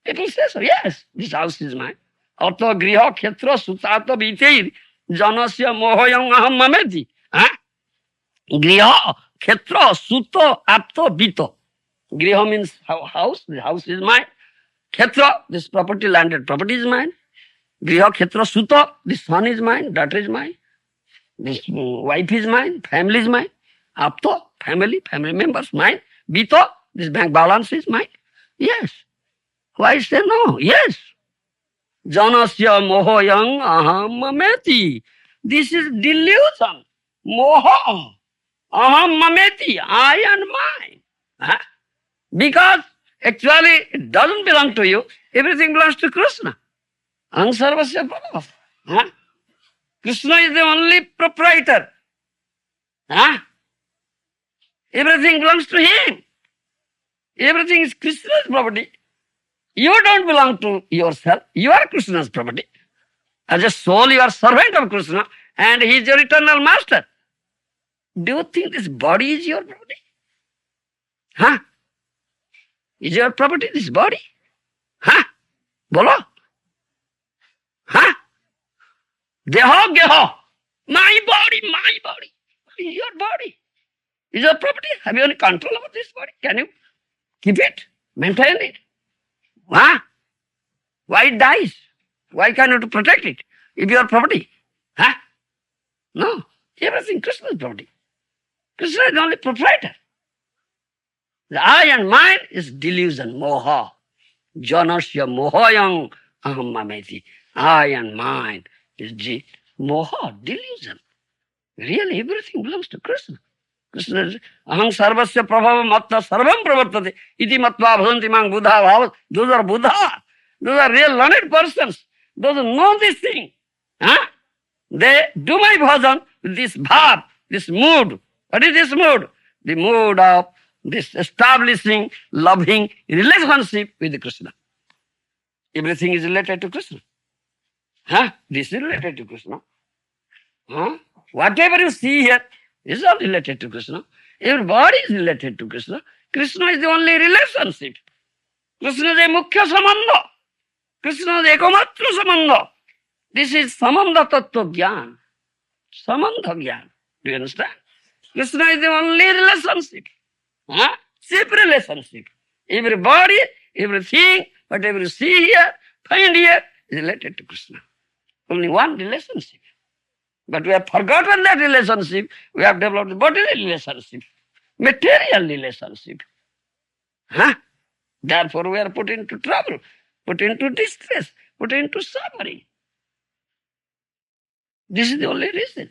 People say so. Yes, this house is mine. Artha griha khetra sutata biteir janasya mohoyam aham mameti. Griha khetra suta apta bito. Griha means house. The house is mine. Khetra, this property, landed property is mine. Griha khetra suta, this son is mine, daughter is mine. This wife is mine, family is mine. Apta, family members mine. Bito, this bank balance is mine. Yes. Why say no? Yes. Janasya mohoyam aham mameti. This is delusion. Moha. Aham mameti. I and mine. Because actually it doesn't belong to you. Everything belongs to Krishna. Aham sarvasya prabhava. Huh? Krishna is the only proprietor. Huh? Everything belongs to him. Everything is Krishna's property. You don't belong to yourself. You are Krishna's property. As a soul, you are servant of Krishna and he is your eternal master. Do you think this body is your property? Huh? Is your property this body? Huh? Bolo? Huh? Deho, geho. My body. Is your body. Is your property. Have you any control over this body? Can you keep it? Maintain it? Huh? Why it dies? Why cannot you protect it? If your property. Huh? No. Everything Krishna's property. Krishna is the only proprietor. The I and mine is delusion, moha. Janasya mohayang aham mameti. I and mine is moha, delusion. Really, everything belongs to Krishna. Krishna is aham sarvasya prabhava matta sarvam pravartate. Iti matva bhavanti mang buddha bhavat. Those are Buddha. Those are real learned persons. Those who know this thing. Huh? They do my bhajan with this bhav, this mood. What is this mood? The mood of this establishing, loving relationship with Krishna. Everything is related to Krishna. Huh? This is related to Krishna. Huh? Whatever you see here is all related to Krishna. Everybody is related to Krishna. Krishna is the only relationship. Krishna is a mukhya samandha. Krishna is ekamatra samandha. This is samandha tattva jnana. Samandha jnana. Do you understand? Krishna is the only relationship. Huh? Cheap relationship. Everybody, everything, whatever you see here, find here, is related to Krishna. Only one relationship. But we have forgotten that relationship. We have developed a bodily relationship, material relationship. Huh? Therefore, we are put into trouble, put into distress, put into suffering. This is the only reason,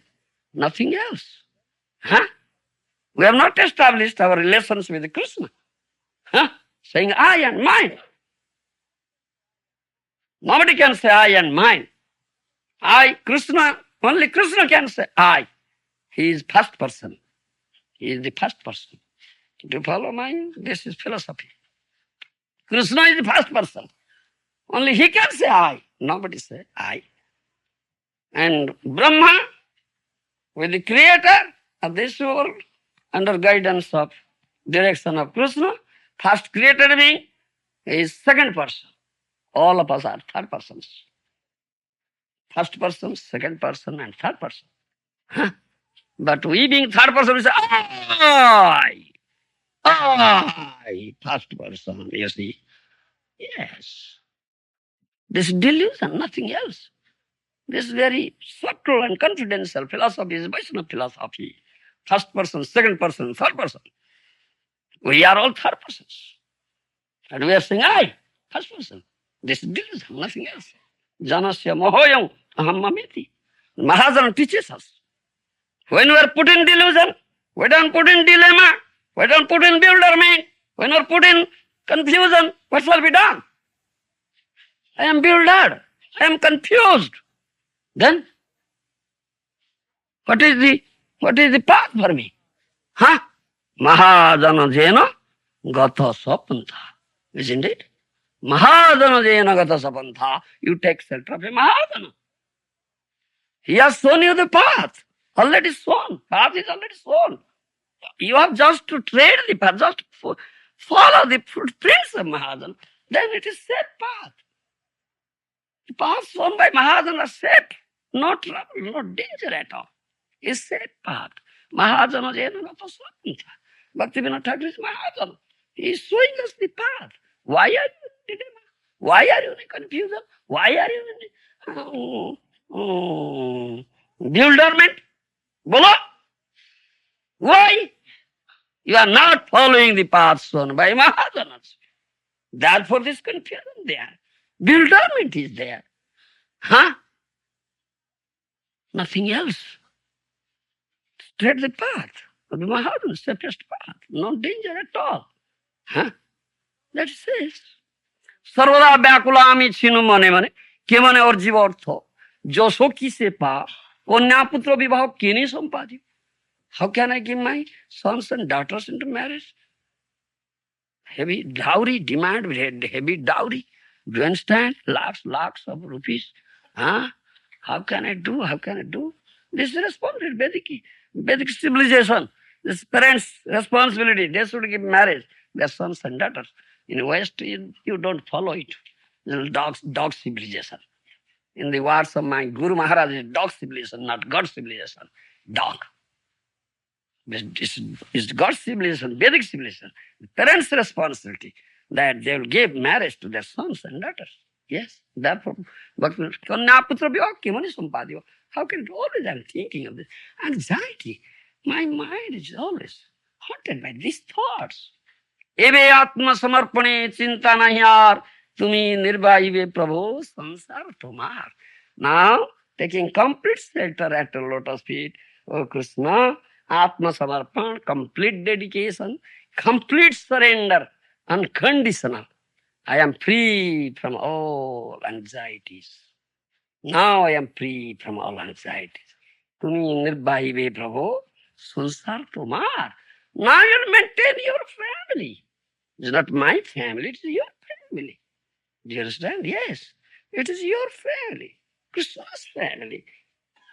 nothing else. Huh? We have not established our relations with Krishna. Huh? Saying I and mine. Nobody can say I and mine. I, Krishna, only Krishna can say I. He is first person. He is the first person. Do you follow my? This is philosophy. Krishna is the first person. Only he can say I. Nobody say I. And Brahma, with the creator of this world, under guidance of direction of Krishna, first created being is second person. All of us are third persons. First person, second person, and third person. Huh? But we being third person, we say, I, first person, you see. Yes. This delusion, nothing else. This very subtle and confidential philosophy is Vaishnava philosophy. First person, second person, third person. We are all third persons. And we are saying, I, first person. This is delusion, nothing else. Janasya mohoyam aham mameti. Mahajana teaches us. When we are put in delusion, we don't put in dilemma, we don't put in bewilderment, when we are put in confusion, what shall be done? I am bewildered, I am confused. Then, what is the path for me? Huh? Mahajana jena gata sapantha. Isn't it? Mahajana jena gata sapantha. You take shelter of a Mahajana. He has shown you the path. Already shown. Path is already shown. You have just to tread the path, just to follow the footprints of Mahajana. Then it is safe path. The path shown by Mahajana is safe. No trouble, no danger at all. It's safe path. Mahajana jena gata sapantha. Bhaktivinoda Thakur is Mahajana. He is showing us the path. Why are you in dilemma? Why are you in confusion? Why are you in bewilderment? Bolo? Why? You are not following the path shown by Mahajanas. Therefore this confusion there. Bewilderment is there. Huh? Nothing else. Tread the path of the Mahajanas, safest path. No danger at all. Huh? That says, Sarvada Vyakulami Chinu Mane Mane. के मने और जीव अर्थ जो सखी से पा कन्या पुत्र विवाह केने संपादित. How can I give my sons and daughters into marriage? Heavy dowry, demand heavy dowry. Do you understand? Lakhs of rupees. Huh? How can I do? How can I do? This is responsibility. Vedic civilization. This parents' responsibility. They should give marriage. Their sons and daughters. In West, you don't follow it. Dog civilization. In the words of my Guru Maharaj, is dog civilization, not God civilization. Dog. It's God's civilization, Vedic civilization. The parents' responsibility that they will give marriage to their sons and daughters. Yes, therefore, but Kanya Putra Vivah Kimani Sampadiyo. How can always I'm thinking of this? Anxiety. My mind is always haunted by these thoughts. Eve Atma Samarpane Chinta Nahyar Tumi Nirbhaive Prabhu Sansar Tomar. Now, taking complete shelter at the lotus feet, oh Krishna, Atma Samarpan, complete dedication, complete surrender, unconditional. I am free from all anxieties. Now I am free from all anxieties. Tumi nirbhaive Prabhu, sunsar tomar. Now you'll maintain your family. It's not my family, it's your family. Do you understand? Yes, it is your family, Krishna's family.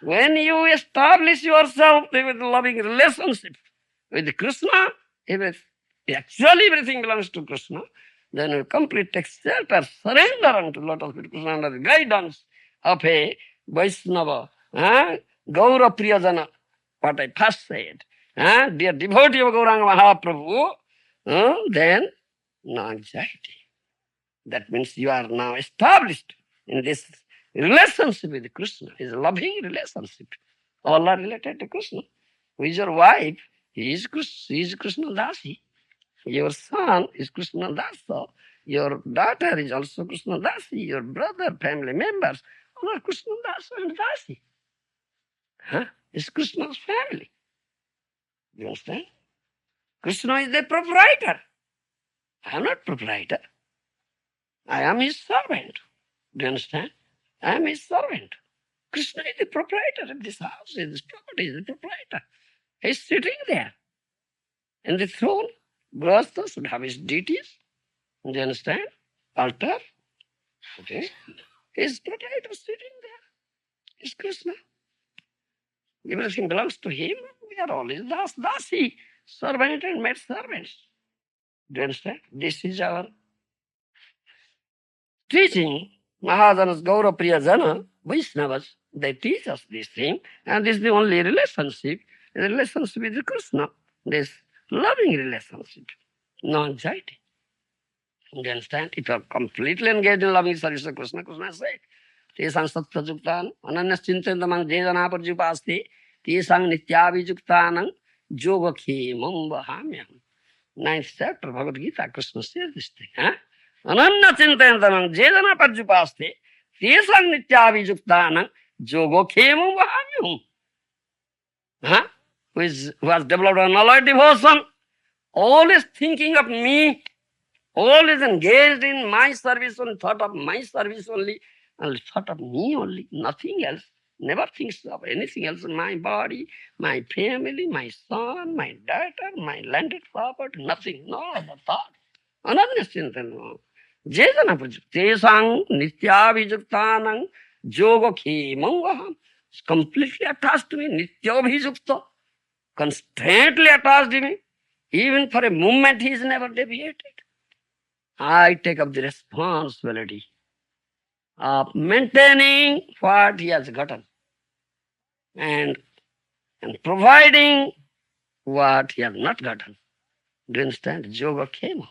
When you establish yourself with loving relationship with Krishna, actually everything belongs to Krishna, then you complete shelter, surrender unto lotus feet Krishna under the guidance of a Vaishnava, Gaura Priyajana, what I first said, dear devotee of Gauranga Mahaprabhu, then no anxiety. That means you are now established in this relationship with Krishna. It's a loving relationship. All are related to Krishna. Who is your wife? He is Krishna Dasi. Your son is Krishna Dasa. Your daughter is also Krishna Dasi. Your brother, family members, all are Krishna Dasa and Dasi. It's Krishna's family. You understand? Krishna is the proprietor. I am not proprietor. I am his servant. Do you understand? I am his servant. Krishna is the proprietor of this house, of this property, is the proprietor. He is sitting there in the throne. Grahastha should have his deities. Do you understand? Altar. Okay. His proprietor sitting there. Is Krishna. Everything belongs to him. We are all his dasi, servant and maid servants. Do you understand? This is our teaching. Mahajanas, Gaura Priyajana, Vaishnavas, they teach us this thing, and this is the only relationship with Krishna, this loving relationship, no anxiety. You understand? If you are completely engaged in loving service of Krishna, Krishna said, Tesang Sattva-juktan, Ananyas Chintantamang Jedana Parjupaste, Tesang Nityavi-juktanang, Yoga-khemam vahamyam. 9th chapter, Bhagavad Gita, Krishna says this thing. Ananya Chintantamang Jedana Parjupaste, Tesang Nityavi-juktanang, Yoga-khemam vahamyam. Who has developed unalloyed devotion, always thinking of me, always engaged in my service, only thought of my service only thought of me only, nothing else. Never thinks of anything else. My body, my family, my son, my daughter, my landed property, nothing. No other thought. Ananya Chintanam. Jedana Tesang Nityabhijuktanang Yoga Khemam Vaham. Completely attached to me, Nityabhijukta. Constantly attached to me. Even for a moment he is never deviated. I take up the responsibility of maintaining what he has gotten and providing what he has not gotten. Do you understand? Yoga Khema.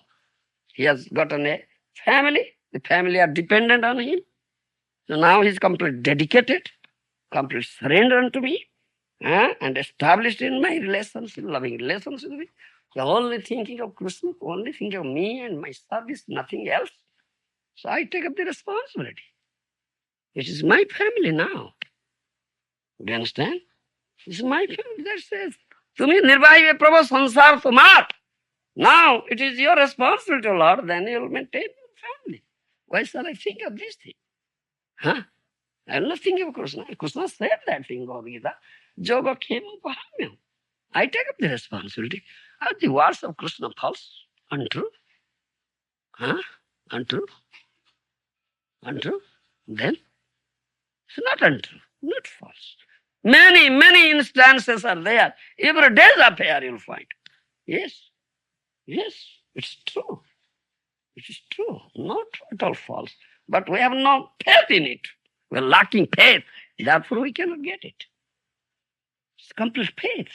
He has gotten a family. The family are dependent on him. So now he is completely dedicated, complete surrender unto me, and established in my relationship, loving relationship with me. The only thinking of Krishna, only thinking of me and my service, nothing else. So I take up the responsibility. It is my family now. Do you understand? This is my family that says, Tumi nirbhaive prabha sansar tumar. Now it is your responsibility, Lord, then you will maintain your family. Why shall I think of this thing? Huh? I'm not thinking of Krishna. Krishna said that in Bhagavad Gita. Yoga kema pahamyam. I take up the responsibility. Are the words of Krishna false? Untrue? Huh? Untrue? Untrue? Then it's not untrue, not false. Many instances are there. Every day's affair you'll find. Yes, yes, it's true. It is true, not at all false. But we have no faith in it. We're lacking faith. Therefore, we cannot get it. It's complete faith,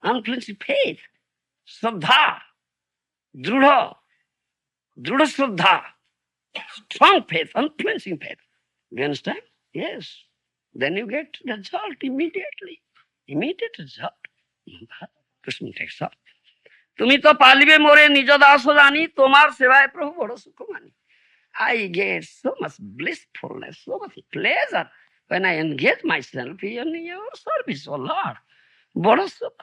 unflinching faith, Shraddha, Drudha, Drudha Shraddha, strong faith, unflinching faith. You understand? Yes. Then you get result immediately. Immediate result. Krishna takes up. তুমি তো পালিবে মোরে নিজ দাস জানি তোমার সেবায় প্রভু বড় সুখ মানি I get so much blissfulness, so much pleasure when I engage myself in your service, oh Lord. বড় সুখ,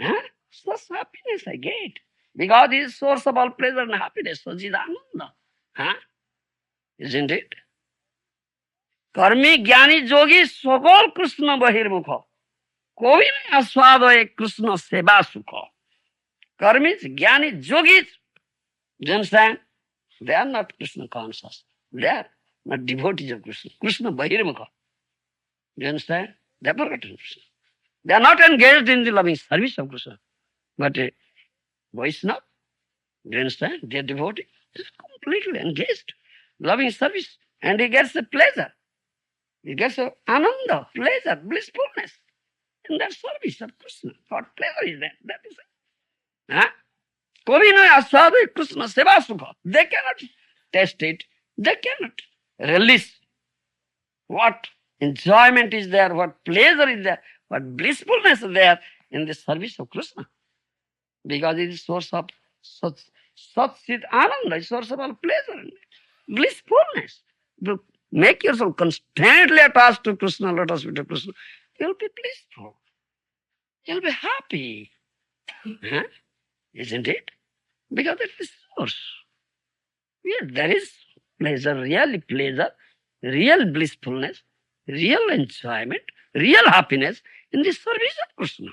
huh? Such happiness I get because it is source of all pleasure and happiness, Sajidananda. Huh? Isn't it? কর্মী জ্ঞানী যোগী সকল কৃষ্ণ বহির্মুখ কবি আস্বাদ কৃষ্ণ সেবা সুখ Karmis, Jnani, Yogis, do you understand? They are not Krishna conscious. They are not devotees of Krishna. Krishna Bahirmukha. Do you understand? They are forgotten Krishna. They are not engaged in the loving service of Krishna. But a Vaishnava, do you understand? They are devotee. He is completely engaged. Loving service. And he gets a pleasure. He gets a ananda, pleasure, blissfulness in that service of Krishna. What pleasure is that? That is it. Huh? Krishna Seva Sukha. They cannot taste it. They cannot release what enjoyment is there, what pleasure is there, what blissfulness is there in the service of Krishna. Because it is source of such ananda, source of all pleasure and blissfulness. To make yourself constantly attached to Krishna, let us be to Krishna, you'll be blissful. You'll be happy. Huh? Isn't it? Because it is source. Yes, there is pleasure, real blissfulness, real enjoyment, real happiness in the service of Krishna.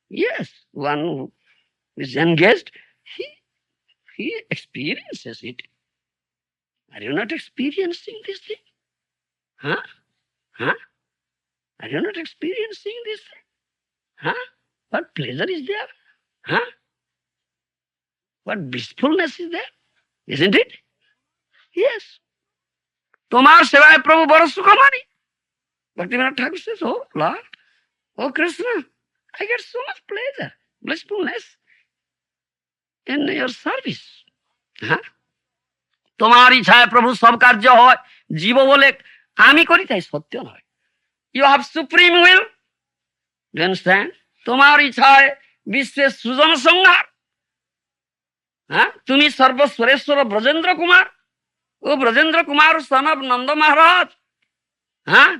Yes, one who is engaged, he experiences it. Are you not experiencing this thing? Huh? Huh? Are you not experiencing this thing? Huh? What pleasure is there? Huh? What blissfulness is there? Isn't it? Yes. তোমার সেবায় প্রভু বড় সুখ মানি Bhaktivinoda Thakur says, oh Lord, oh Krishna, I get so much pleasure, blissfulness in your service. হ্যাঁ তোমার ইচ্ছায় প্রভু সব কার্য হয় জীব বলে আমি করি তাই সত্য নয় You have supreme will. Do you understand? তোমার ইচ্ছায় বিশ্বের সৃজন সংহার হ্যাঁ তুমি সর্বস্বরেশ্বর ব্রজেন্দ্র কুমার ও ব্রজেন্দ্র কুমার son of নন্দ মহারাজ হ্যাঁ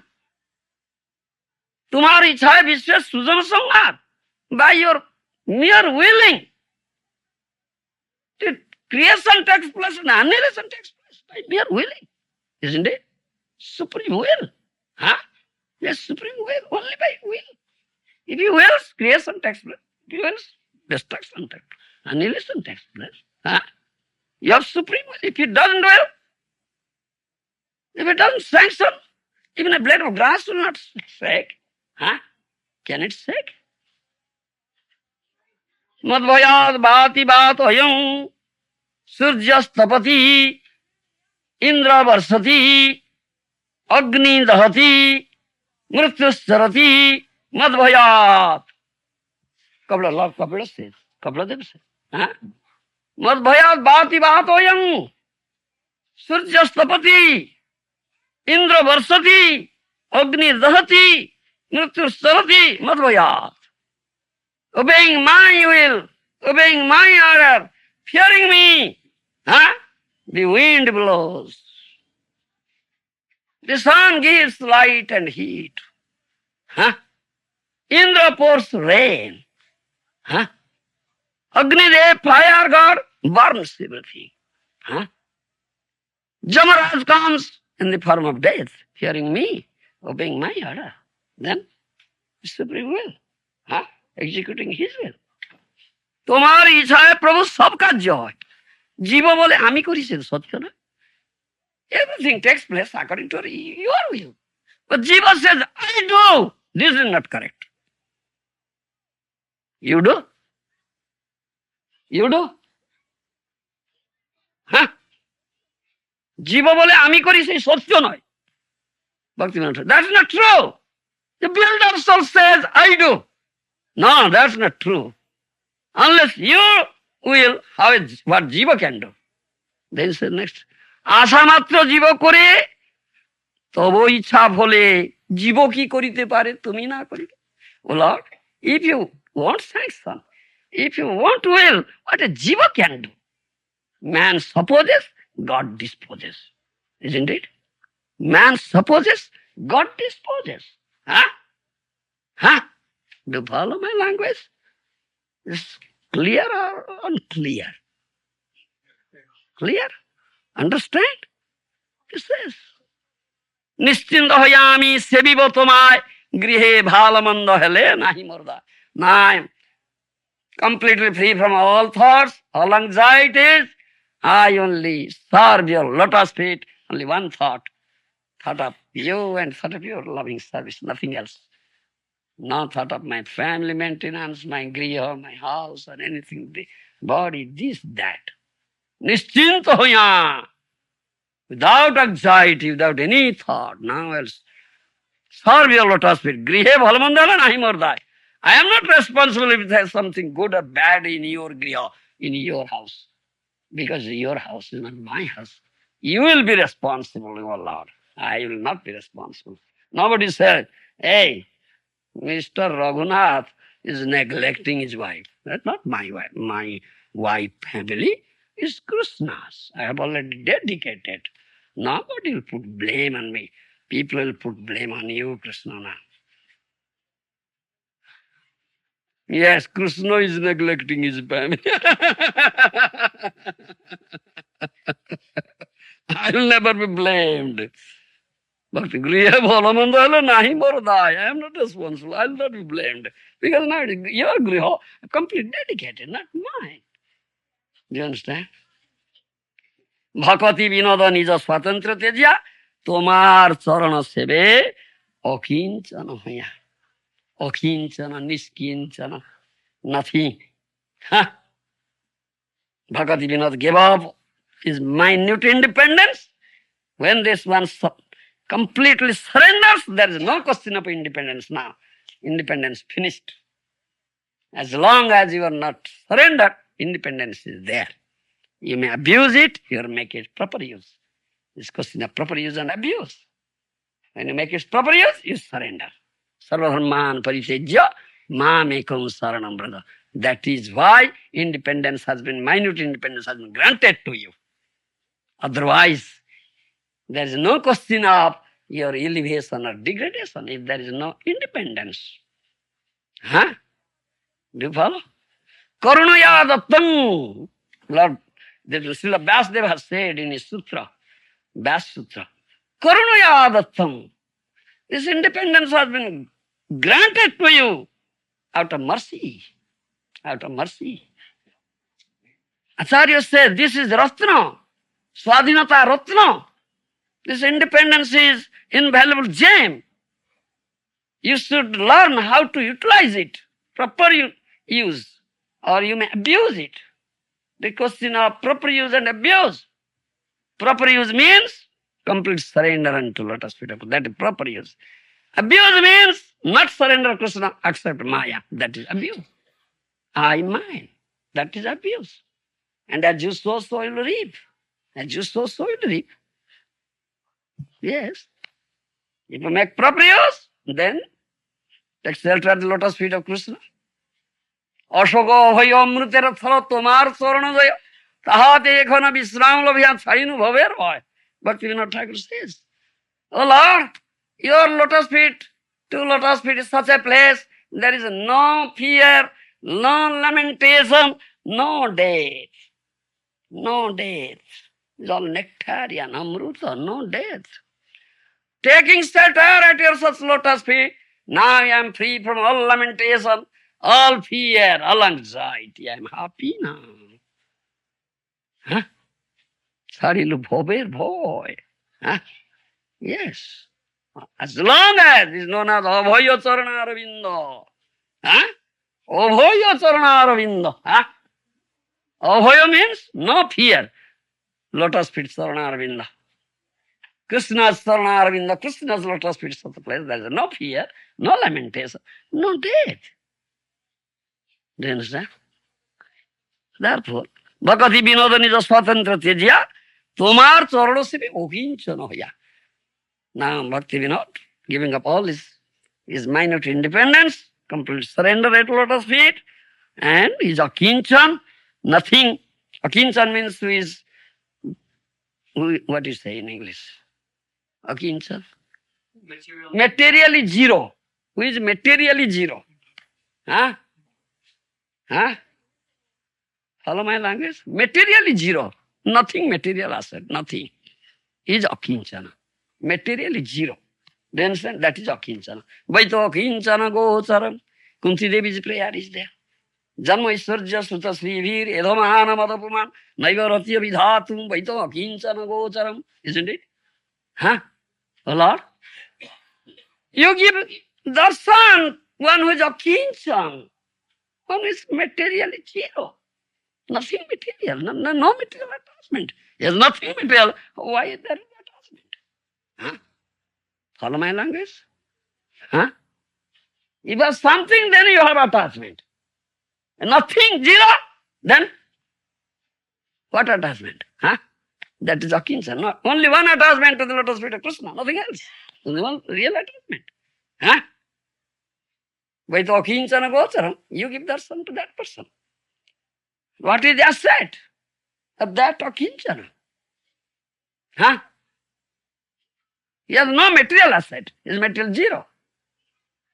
তোমার ইচ্ছায় বিশ্বের সৃজন সংহার by your mere willing the creation takes place and annihilation takes place by mere willing, isn't it? Supreme will. Huh? Yes, supreme will, only by will. If you will, creation takes place. If you will, destruction takes place. Annihilation takes place. Huh? You have supreme will. If you doesn't will, if it doesn't sanction, even a blade of grass will not shake. Huh? Can it shake? Madhvayad bhati bhatoyam suryastapati indra varsati agni dahati mrityusarati madhvayat. Kapila says, Kapila says. Huh? Madhvayat bhati bhatoyam suryastapati indra varsati agni dahati mrityusarati madhvayat. Obeying my will, obeying my order, fearing me, huh? The wind blows. The sun gives light and heat. Huh? Indra pours rain. Huh? Agnidev, fire god, burns everything. Huh? Jamaraj comes in the form of death. hearing me, obeying my order. Then supreme will, executing his will. তোমার ইচ্ছায় প্রভু সব কার্য হয়। জীব বলে আমি করেছি, সত্য না? Everything takes place according to your will. But Jiva says, I do. This is not correct. You do? You do? হ্যাঁ, জীব বলে আমি করেছি, সত্য নয়। Bhaktivinoda, that's not true. The builder soul says, I do. No, that's not true. Unless you will, what Jiva can do. Then say next, আশা মাত্র জীব করে তব ইচ্ছা ফলে জীব কি করিতে পারে, তুমি না করিলে? O Lord, if you want sanction, if you want will, what a jiva can do? Man supposes, God disposes. Isn't it? Man supposes, God disposes. Do you follow my language? Is clear or unclear? Clear? Understand? It says, নিশ্চিন্ত হইয়া আমি সেবিব তোমায়, গৃহে ভালো মন্দ হেলে নাহি মরদা। Now I am completely free from all thoughts, all anxieties. I only serve your lotus feet. Only one thought of you and thought of your loving service, nothing else. No thought of my family maintenance, my griha, my house, or anything, the body, this, that. Nischinta hoya, without anxiety, without any thought, now else. Serve your lotus feet. Grihe bhalamandala nahi mordai. I am not responsible if there is something good or bad in your griha, in your house. Because your house is not my house. You will be responsible, your Lord. I will not be responsible. Nobody said, hey, Mr. Raghunath is neglecting his wife. That's not my wife. My wife family is Krishna's. I have already dedicated. Nobody will put blame on me. People will put blame on you, Krishna. Now. Yes, Krishna is neglecting his family. I will never be blamed. But Griha Bhalamanda nahi mordai. I am not responsible. I will not be blamed. Because now your Griha completely dedicated, not mine. Do you understand? ভকতি বিনোদ নিজ স্বাতন্ত্র তেজিয়া তোমার চরণ সেবে অকিঞ্চন হইয়া। Okinchana, niskinchana, nothing. Bhakati Vinod gave up his minute independence. When this one completely surrenders, there is no question of independence now. Independence finished. As long as you are not surrendered, independence is there. You may abuse it, you will make it proper use. This question of proper use and abuse. When you make it proper use, you surrender. Sarvadharman paritejya mamekam saranam, brother. That is why independence has been, minute independence has been granted to you. Otherwise, there is no question of your elevation or degradation if there is no independence. Do you follow? Karunaya dattam. Lord, Srila Vyasdeva has said in his sutra, Vyas Sutra, Karunaya dattam. This independence has been granted to you out of mercy. Out of mercy. Acharya said, this is Ratna, Swadhinata Ratna. This independence is invaluable gem. You should learn how to utilize it, proper use, or you may abuse it. The question of proper use and abuse. Proper use means complete surrender unto lotus feet. That is proper use. Abuse means not surrender Krishna, accept Maya. That is abuse. I mine. That is abuse. And as you sow, so you will reap. As you sow, so you will reap. Yes. If you make proper use, then take shelter at the lotus feet of Krishna. Ashok হই অমৃতের ফল তোমার চরণ জয়, তাহাতে এখন বিশ্রাম লভিয়া ছাড়িনু ভবের ভয়। Bhaktivinoda Thakur says, O Lord, your lotus feet, to lotus feet is such a place, there is no fear, no lamentation, no death. No death. It's all nectarian, amruta, no death. taking shelter at your such lotus feet. Now I am free from all lamentation, all fear, all anxiety. I am happy now. Huh? Sarilu bhober bhoy. Huh? Yes. As long as it is known as Abhaya Charana Aravindo. Huh? Abhaya Charana Aravindo. Huh? Abhaya means no fear. Lotus feet Charana Aravinda. Krishna's Charana Aravinda, Krishna's lotus feet is the place. There is no fear, no lamentation, no death. Do you understand? Therefore, Bhakati Vinoda Nija Swatantra Tejya, Tomar Charana Sivi Ohinchana Hoya. Now Bhakti Vinod, giving up all his minute independence, complete surrender at lotus feet, and is akinchan, nothing. Akinchan means what do you say in English? Akinchan? Materially zero. Who is materially zero? Huh? Huh? Follow my language? Materially zero. Nothing material asset, nothing. Is akinchana. Materially zero. Do you understand? That is akinchana. Vaito akinchana gocharam. Kunti Devi's prayer is there. Janma Iswarja Suta Srivir Edhamahana Madapuman Naiva Ratya Vidhatum Vaito akinchana gocharam. Isn't it? Huh? Oh Lord? You give darshan, one who is akinchana, one who is materially zero. Nothing material, no material attachment. There is nothing material. Why is there attachment? Huh? Follow my language? Huh? If you have something, then you have attachment. Nothing, zero, then what attachment? Huh? That is akinchana. No, only one attachment to the lotus feet of Krishna, nothing else. Only one real attachment. Huh? With akinchana gocharam, you give darshan to that person. What is the asset of that akinchana? Huh? He has no material asset. His material zero.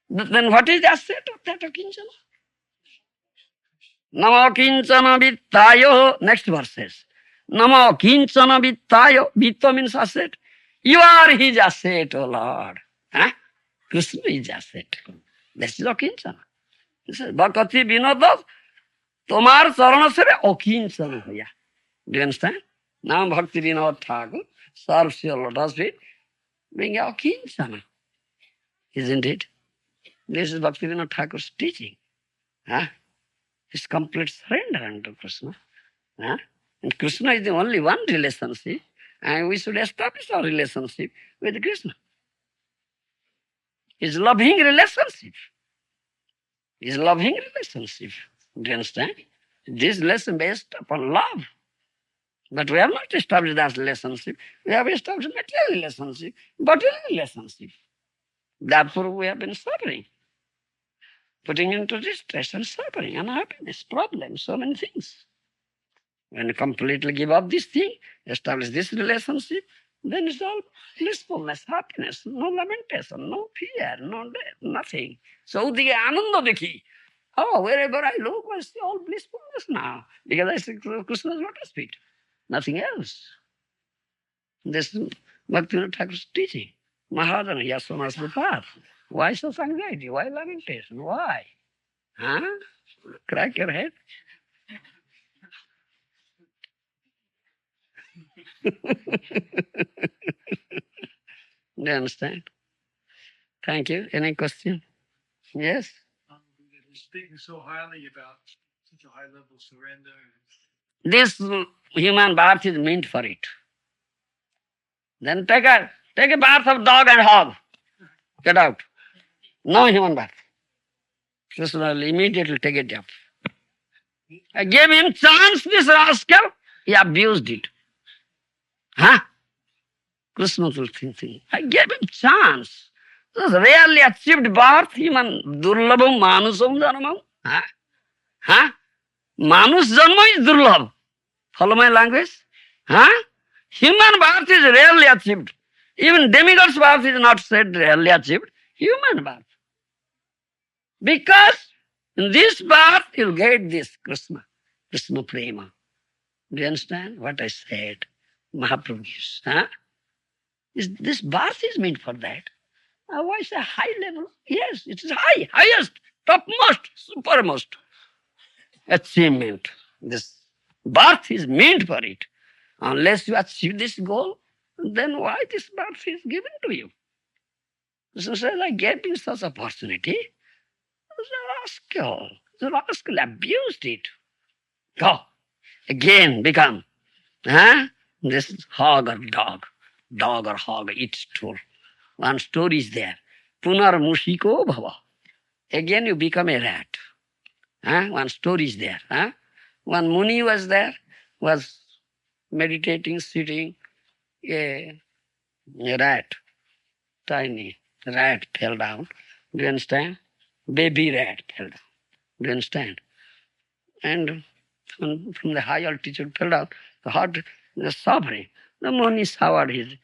Then what is the asset of that akinchana? Nama kinchana vittayo. Next verse says. Nama kinchana vittayo. Vitta means asset. You are his asset, O Lord. Huh? Krishna is asset. This is akinchana. This is Bhakati Vinoda. Tomar charana seve akinchana hoya. Do you understand? Now Bhakti Vinod Thakur serves your lotus feet, being akinchana. Isn't it? This is Bhakti Vinod Thakur's teaching. Huh? It's complete surrender unto Krishna. Huh? And Krishna is the only one relationship, and we should establish our relationship with Krishna. It's loving relationship. It's loving relationship. Do you understand? This lesson based upon love. But we have not established that relationship. We have established material relationship, bodily relationship. Therefore we have been suffering. Putting into distress and suffering, unhappiness, problems, so many things. When you completely give up this thing, establish this relationship, then it's all blissfulness, happiness, no lamentation, no fear, no death, nothing. So the ananda dekhi. Oh, wherever I look, I see all blissfulness now. Because I see Krishna's lotus feet. Nothing else. This is Bhaktivinoda Thakur's teaching. Mahadana, Yasona's the path. Why such anxiety? Why lamentation? Why? Huh? Crack your head. Do you understand? Thank you. Any question? Yes? Speaking so highly about such a high level of surrender. This human birth is meant for it. Then take a birth of dog and hog. Get out. No human birth. Krishna will immediately take it up. I gave him chance, this rascal. He abused it. Huh? Krishna will think. I gave him chance. This is rarely achieved birth, human durlabham manusam janamam. Huh? Huh? Manus janma is durlabh. Follow my language? Huh? Human birth is rarely achieved. Even demigod's birth is not said rarely achieved. Human birth. Because in this birth you'll get this Krishna Prema. Do you understand what I said? Mahaprabhu gives. Huh? This birth is meant for that. Why say high level? Yes, it is high, highest, topmost, supermost achievement. This birth is meant for it. Unless you achieve this goal, then why this birth is given to you? So says, I gave you such opportunity. The rascal abused it. Go, again become this hog or dog. Dog or hog eats stool. One story is there. Punar mushiko bhava. Again you become a rat. One story is there. One Muni was there, was meditating, sitting. A rat, tiny rat fell down. Do you understand? Baby rat fell down. Do you understand? And from the high altitude fell down. The heart was suffering. The Muni showered his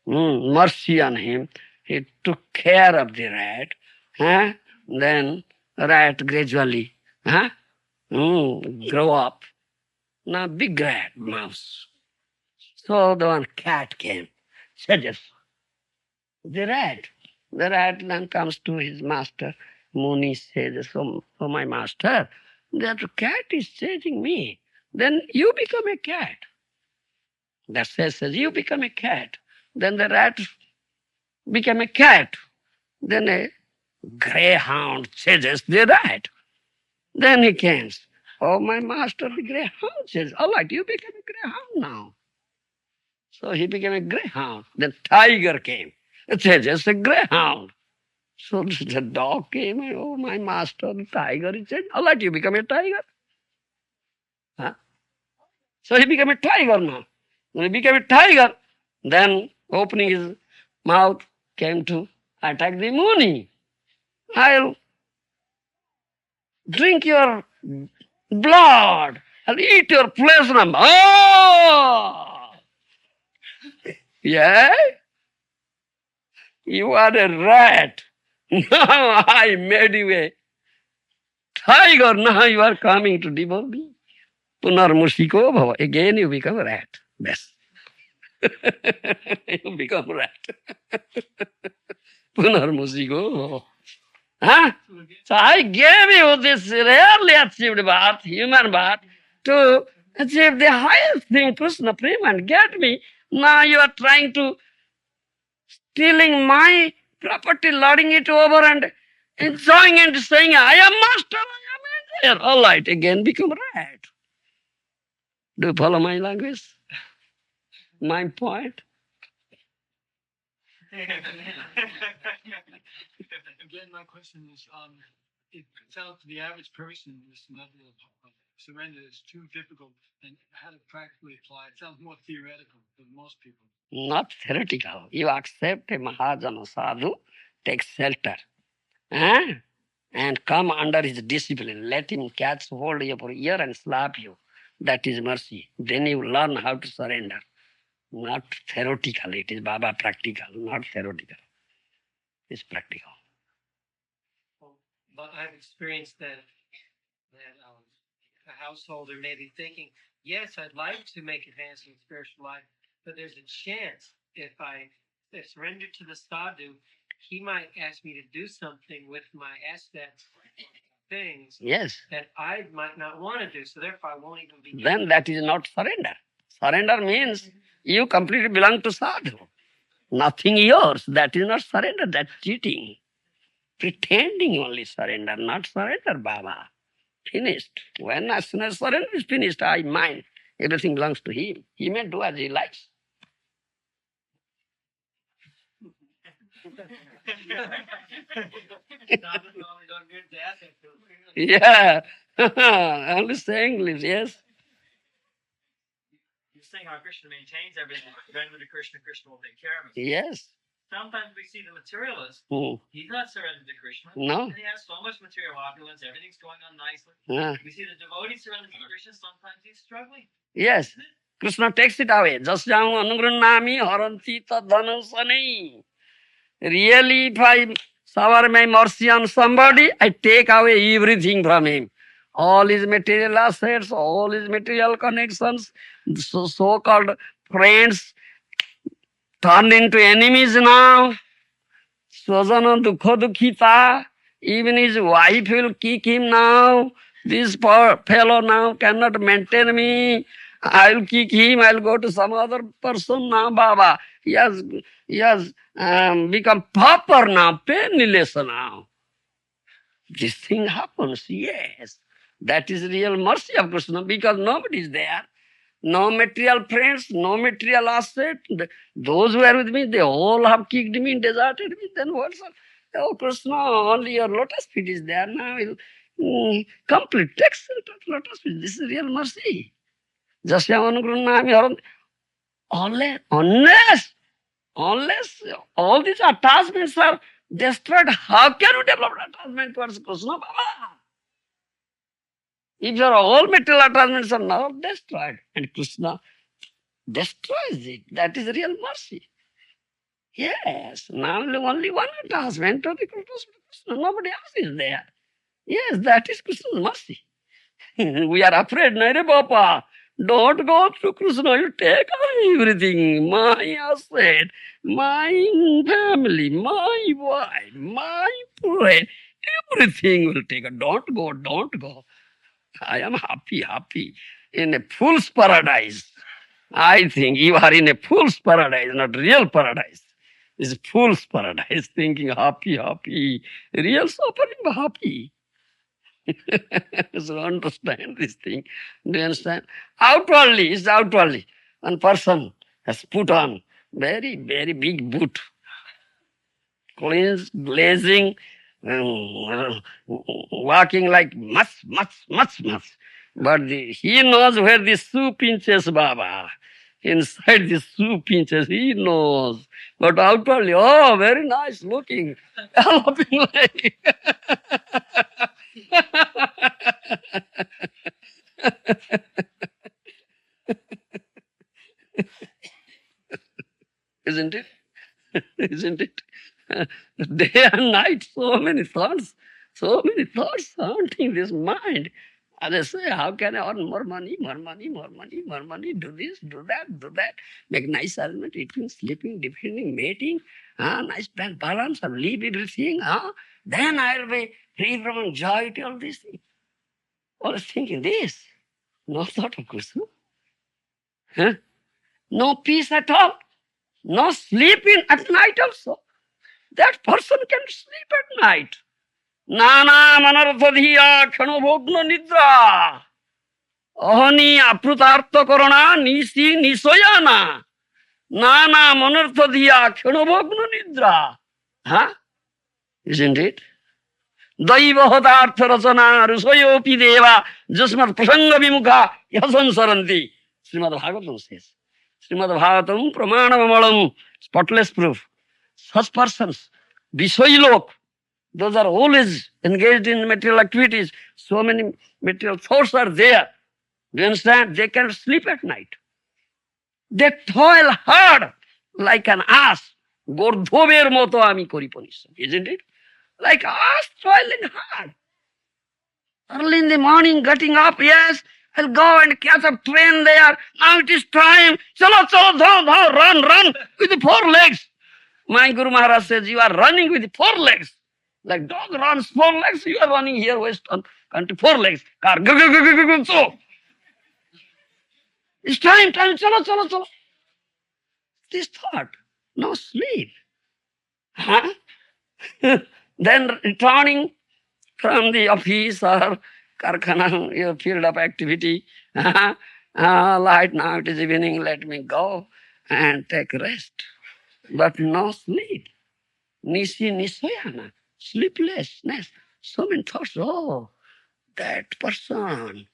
mercy on him. He took care of the rat. Then rat gradually grow up. Now big rat, mouse. So the one cat came, suggests the rat. The rat then comes to his master. Muni says, oh my master, that cat is chasing me. Then you become a cat. That says, you become a cat. Then the rat became a cat. Then a greyhound chases the rat. Then he comes. Oh, my master, the greyhound says, all right, you become a greyhound now. So he became a greyhound. Then tiger came. It says, just a greyhound. So the dog came, oh, my master, the tiger. He said, all right, you become a tiger. So he became a tiger now. When he became a tiger, then opening his mouth came to attack the Muni. I'll drink your blood. I'll eat your flesh. Oh! Yeah? You are a rat. Now I made you a tiger. Now you are coming to devour me. Punar mushiko bhava. Again you become a rat. Best. You become a rat. Punar mushiko bhava. So I gave you this rarely achieved birth, human birth, to achieve the highest thing, Krishna Prema, and get me. Now you are trying to stealing my property, lording it over and enjoying and saying, I am master, I am enjoyer. All right, again become rat. Do you follow my language? My point? Again, my question is, it sounds to the average person, this level of surrender is too difficult, and how to practically apply it sounds more theoretical for most people. Not theoretical. You accept a Mahajana sadhu, take shelter, and come under his discipline. Let him catch hold of your ear and slap you. That is mercy. Then you learn how to surrender. Not theoretical. It is Baba practical, not theoretical. It's practical. But I've experienced that a householder may be thinking, yes, I'd like to make advances in spiritual life, but there's a chance if I surrender to the sadhu, he might ask me to do something with my assets, things Yes. that I might not want to do. So therefore, I won't even be. Then that is not surrender. Surrender means you completely belong to sadhu. Nothing yours. That is not surrender. That's cheating. Pretending only surrender, not surrender, Baba. Finished. When as soon as surrender is finished, I mine. Everything belongs to him. He may do as he likes. Yeah. Only saying English, yes. You're saying how Krishna maintains everything, surrender to Krishna, Krishna will take care of it. Yes. Sometimes we see the materialist, he's not surrendered to Krishna. No. And he has so much material opulence, everything's going on nicely. We see the devotee surrendered to Krishna, sometimes he's struggling. Yes. Krishna takes it away. Jasjam anugrunnami haranti tadhanusani. Really, if I shower my mercy on somebody, I take away everything from him. All his material assets, all his material connections, so-called friends, turned into enemies now. Swajana dukha dukhita. Even his wife will kick him now. This poor fellow now cannot maintain me. I'll kick him. I'll go to some other person now, Baba. He has become pauper now, penniless now. This thing happens, yes. That is real mercy of Krishna because nobody is there. No material friends, no material asset. Those who are with me, they all have kicked me, deserted me. Then what's up? Oh, Krishna, only your lotus feet is there now. Complete text lotus feet. This is real mercy. Unless all these attachments are destroyed, how can you develop attachment towards Krishna, Baba? If your all material attachments are not destroyed, and Krishna destroys it, that is real mercy. Yes, now only one attachment to the Krishna, nobody else is there. Yes, that is Krishna's mercy. We are afraid, Nare Papa. Don't go to Krishna, you take everything, my asset, my family, my wife, my friend, everything will take. Don't go, don't go. I am happy in a fool's paradise. I think you are in a fool's paradise, not real paradise. It's fool's paradise, thinking happy. Real suffering, but happy. So understand this thing. Do you understand? Outwardly is outwardly. One person has put on very big boot, cleans, glazing, walking like much. But he knows where the shoe pinches, Baba. Inside the shoe pinches, he knows. But outwardly, oh, very nice looking. Galloping like. Isn't it? Isn't it? Day and night, so many thoughts haunting this mind. And they say, how can I earn more money, do this, do that, make nice arrangement, eating, sleeping, defending, mating, nice balance, and leave everything. Then I'll be free from anxiety, all these things. Always thinking this. No thought of Krishna. No peace at all. No sleeping at night also. That person can sleep at night. Nana manarthadhiya khanobhogna nidra. Ahani aprutartha korona nisi nisoyana. Nana manarthadhiya khanobhogna nidra. Isn't it? Daivahodartha rachana rusayopi deva jasmat prasanga vimukha yasan saranti. Srimad Bhagavatam says. Srimad Bhagavatam pramanamamalam, spotless proof. Such persons, Vishoyilok, those are always engaged in material activities. So many material thoughts are there. Do you understand? They can sleep at night. They toil hard like an ass. Gordhober moto ami kori pariশ্রম. Isn't it? Like ass toiling hard. Early in the morning, getting up, yes, I'll go and catch a train there. Now it is time. Chalo, run with the four legs. My Guru Maharaj says, you are running with 4 legs. Like dog runs 4 legs, you are running here western country 4 legs. Car, so. It's time, chalo. This thought, no sleep. Then returning from the office or karkhana, your field of activity. Light, now it is evening, let me go and take rest. But no sleep. Nisi nisoyana, sleeplessness. So many thoughts. Oh, that person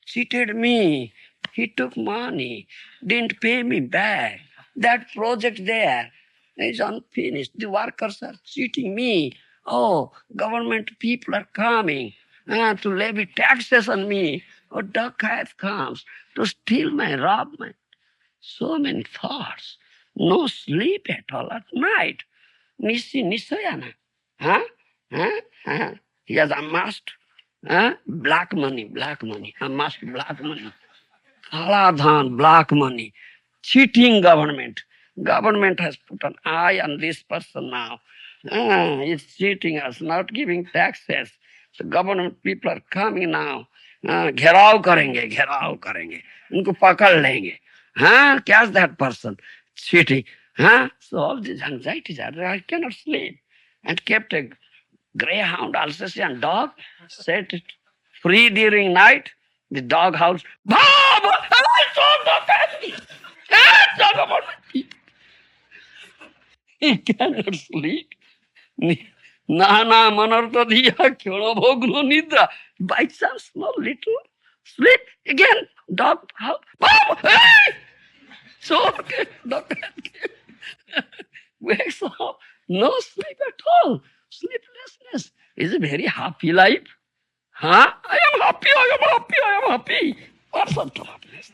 cheated me. He took money, didn't pay me back. That project there is unfinished. The workers are cheating me. Oh, government people are coming to levy taxes on me. Oh, dacoit comes to steal my, rob my. So many thoughts. No sleep at all at night. Nisi nisoyana. He has amassed black money. Amassed black money. Kaladhan, black money. Cheating government. Government has put an eye on this person now. He's cheating us, not giving taxes. So government people are coming now. घेराव करेंगे उनको पकड़ लेंगे catch that person cheating. So all these anxieties are, I cannot sleep. And kept a greyhound, Alsatian dog, set it free during night. The dog howls, Bob, I saw the family. Talk about my people. He cannot sleep. Nana manarta diya kyoro bhoglo nidra. By chance, small little sleep again. Dog howl, Bob, hey! So okay, dog wakes up. No sleep at all. Sleeplessness is a very happy life. I am happy, I am happy, I am happy. What's up to happiness?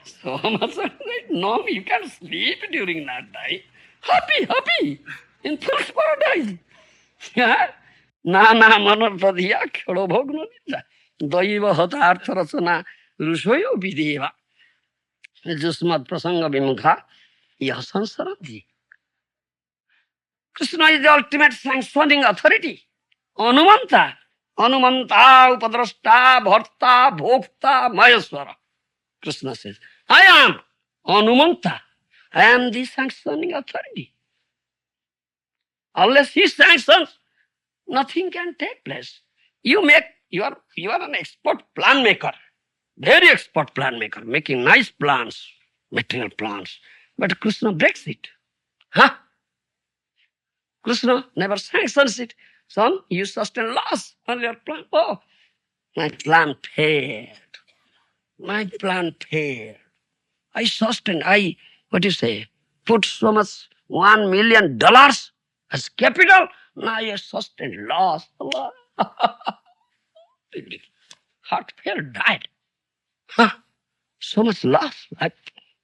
So much no, you can sleep during that time. Happy, in first paradise. नाना मनर्थ धिया खेलो भोग्नु निद्रा दैव हतार्थ रचना ऋषयो विदेवा जुस्मत् प्रसंग विमुखा यह संसरति. Krishna is the ultimate sanctioning authority. Anumanta. Anumanta, Upadrashta, Bharta, Bhokta, Maheshwara. Krishna says, I am Anumanta. I am the sanctioning authority. Unless he sanctions, nothing can take place. You are an expert plan maker. Very expert plan maker, making nice plans, material plans. But Krishna breaks it. Krishna never sanctions it. Son, you sustain loss on your plan. Oh, my plan failed. My plan failed. I sustained, what do you say, put so much $1 million as capital. Now I sustained loss. Allah. Heart failed, died. So much loss. I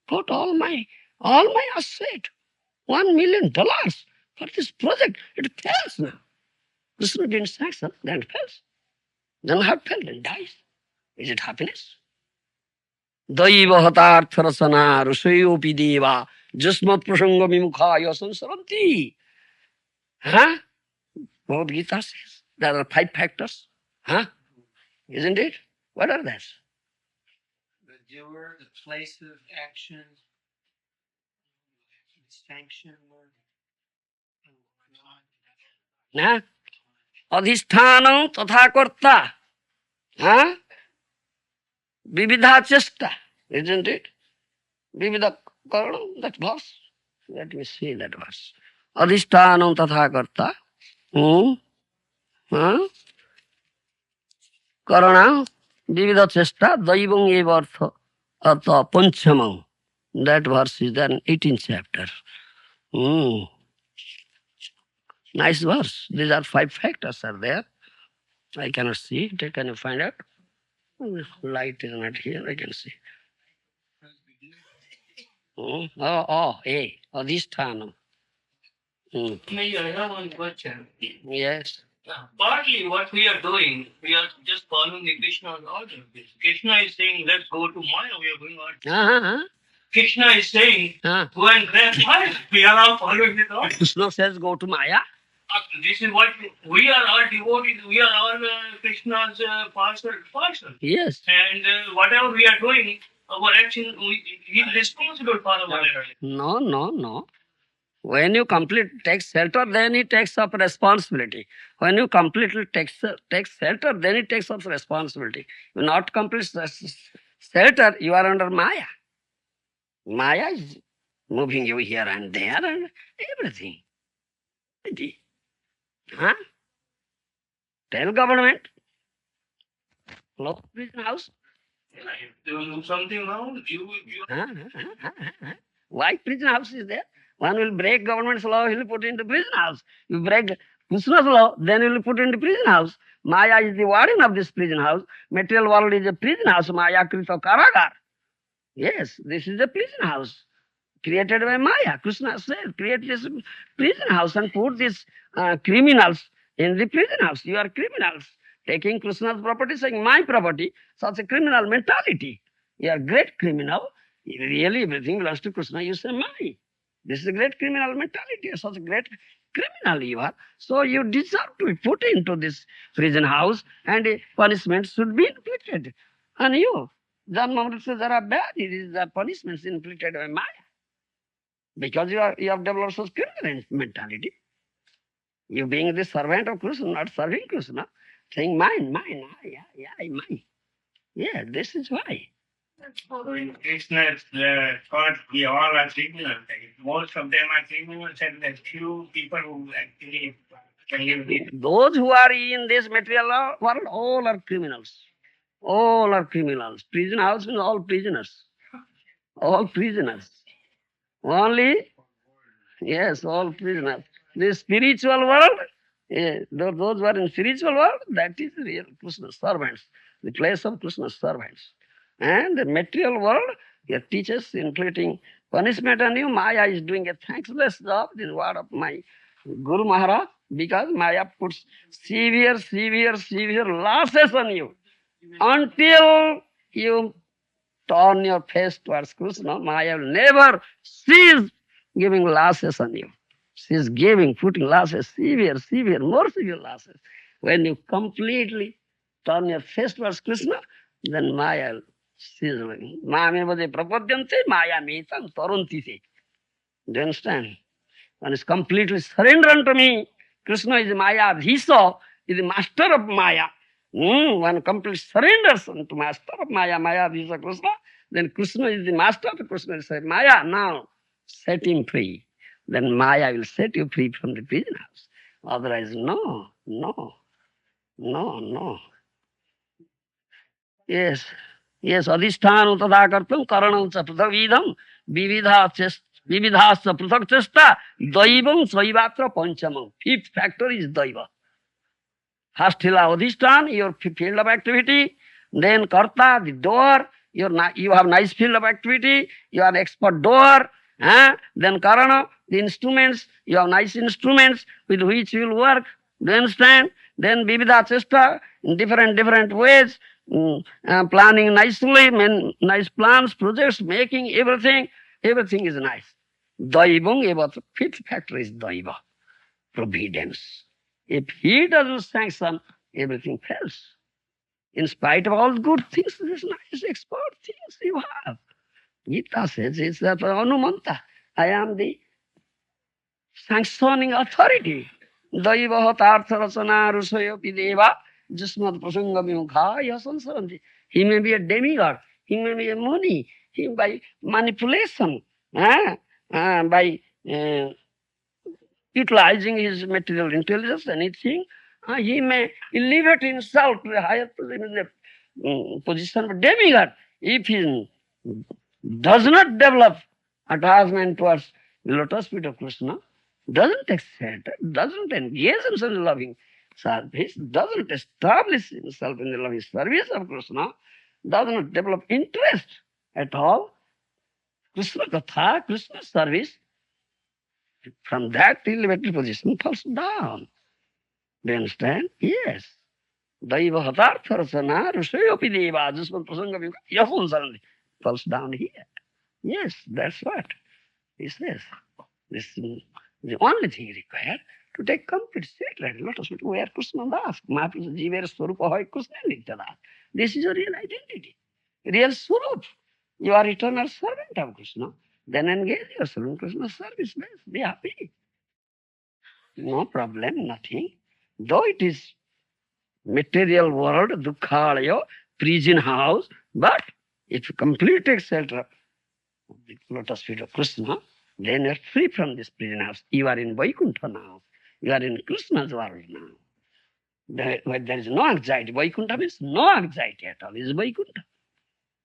put all my asset, $1 million for this project. It fails now. Krishna didn't sanction, then it fails. Then heart failed and dies. Is it happiness? Daiva hatarth rasana rushayopi deva jasmat prasanga vimukha sansaranti. Bhagavad Gita says there are 5 factors. Isn't it? What are those? The doer, the place of action, sanction, Adhisthanam tatha karta. Vividha chesta. Isn't it? Vividha karna, that verse. Let me see that verse. Adhisthanam tatha karta. Karana, vividha chesta, daivam eva artha panchamam. That verse is there in 18th chapter. Nice verse. These are 5 factors are there. I cannot see it. Can you find out? Light is not here. I can see. Adhisthanam. Maybe I have one question. Yes. Partly what we are doing, we are just following the Krishna's order. Krishna is saying, let's go to Maya, we are going on. Krishna is saying, go and grab Maya. We are all following his order. Krishna says go to Maya. This is what we are all devoted, we are all Krishna's parcel. Yes. And whatever we are doing, our action, he is responsible for our action. No. When you take shelter, then he takes up responsibility. When you completely take shelter, then he takes up responsibility. You not complete shelter, you are under Maya. Maya is moving you here and there and everything. Tell government. Close prison house. You do something wrong, you Why prison house is there? One will break government's law, he will put into prison house. You break Krishna's law, then he will put into prison house. Maya is the warden of this prison house. Material world is a prison house. Maya Krita Karagar. Yes, this is a prison house created by Maya. Krishna said, create this prison house and put these criminals in the prison house. You are criminals. Taking Krishna's property, saying my property, such a criminal mentality. You are great criminal. If really everything belongs to Krishna, you say, my. This is a great criminal mentality. You're such a great criminal you are. So you deserve to be put into this prison house and a punishment should be inflicted on you. Janma Mrityu Jara bad. It is the punishments inflicted by Maya. Because you have developed such criminal mentality. You being the servant of Krishna, not serving Krishna, saying mine, mine. Yeah, this is why. So in Krishna's thought, we all are criminals. Most of them are criminals, and there's few people who actually can live with. Those who are in this material world, all are criminals. All are criminals. Prison house means all prisoners. All prisoners. Only, yes, all prisoners. The spiritual world, those who are in spiritual world, that is real Krishna's servants, the place of Krishna's servants. And the material world, your teachers inflicting punishment on you. Maya is doing a thankless job, this word of my Guru Maharaj, because Maya puts severe losses on you. Until you turn your face towards Krishna, Maya will never cease giving losses on you. She is putting losses, more severe losses. When you completely turn your face towards Krishna, then Maya will cease. Mamevade prapadyante Maya metam taranti se. Do you understand? One is completely surrender unto me. Krishna is Maya Dhisa, is the master of Maya. One completely surrenders unto master of Maya, Maya Dhisa Krishna. Then Krishna is the master of Krishna. Say, Maya, now set him free. Then Maya will set you free from the prison house. Otherwise, no. Yes. Adhisthanu tada kartum karanam cha prathavidam vividhasya prathak chesta daivam saivatra panchamam. Fifth factor is daiva. First adhisthana, your field of activity. Then karta, the door. You have nice field of activity. You are expert door. Then karana, the instruments. You have nice instruments with which you will work. Do you understand? Then vividha chesta in different ways. Planning nicely, nice plans, projects, making everything is nice. Daivam eva, fifth factor is daiva, providence. If he doesn't sanction, everything fails. In spite of all good things, these nice expert things you have. Gita says it's the Anumanta. I am the sanctioning authority. Daiva hatartha rasana rusayopi deva Jusmat prasanga vimukha sansaranti. He may be a demigod, he may be a muni, he by manipulation, by utilizing his material intelligence, anything, he may elevate himself to a higher position of demigod. If he does not develop attachment towards the lotus feet of Krishna, doesn't accept, doesn't engage himself in loving service, doesn't establish himself in the loving service of Krishna, does not develop interest at all, Krishna Katha, Krishna service, from that elevated position falls down. Do you understand? Yes. Daiva hatartha rasana rushayopi deva jusman prasanga yasansaranti falls down here. Yes, that's what he says. This is the only thing required to take complete secret. Lotus feet where Krishna Das. Mahaprabhu Jiver Swarupa Hoy Krishna Nitya Das. This is your real identity, real Swarup. You are eternal servant of Krishna. Then engage yourself in Krishna's service. Be happy. No problem, nothing. Though it is material world, dukkhalaya, prison house, but if you completely shelter the lotus feet of Krishna, then you are free from this prison house. You are in Vaikuntha now. You are in Krishna's world now. There is no anxiety. Vaikuntha means no anxiety at all. It is Vaikuntha.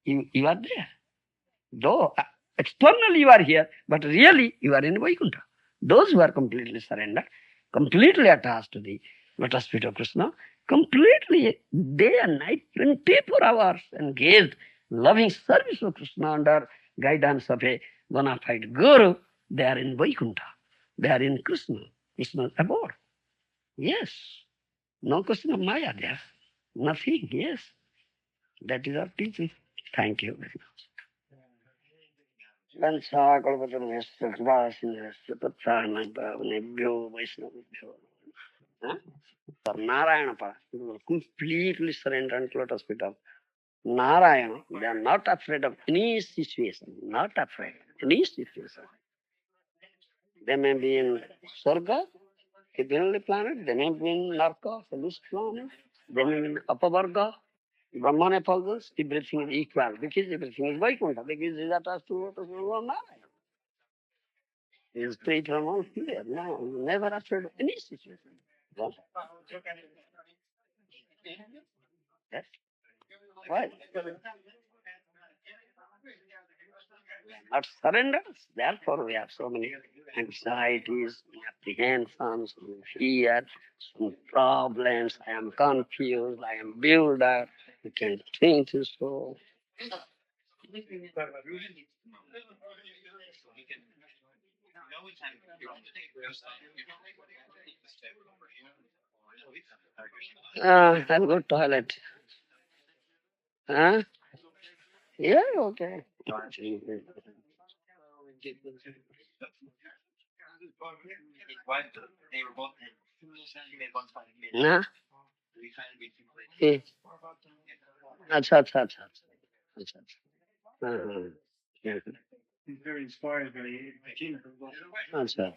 You are there. Though externally you are here, but really you are in Vaikuntha. Those who are completely surrendered, completely attached to the lotus feet of Krishna, completely day and night, 24 hours engaged, loving service of Krishna under guidance of a bona fide Guru, they are in Vaikuntha. They are in Krishna, Krishna's abode. Yes. No question of Maya there. Nothing, yes. That is our teaching. Thank you very much. वंशाकल्पतरुभ्यश्च कृपासिन्धुभ्यश्च पत्साहनं पावनेभ्यो वैष्णवेभ्यो huh? For Narayana path, people completely surrender unto lotus feet of Narayana. They are not afraid of any situation, not afraid of any situation. They may be in Swarga, heavenly planet, they may be in Narka, hellish planet, they may be in Apavarga, Brahmana Pulgas, everything is equal, because everything is Vaikuntha, because it is attached to lotus feet of Narayana. He is free from all fear, no, never afraid of any situation. Yes. Yes. Right. Not surrenders. Therefore, we have so many anxieties, apprehensions, fear, some problems. I am confused. I am bewildered. You can think so. I'll go toilet. Huh? Yeah, okay. Nah. Eh. अच्छा अच्छा अच्छा अच्छा अच्छा हाँ हाँ yeah. अच्छा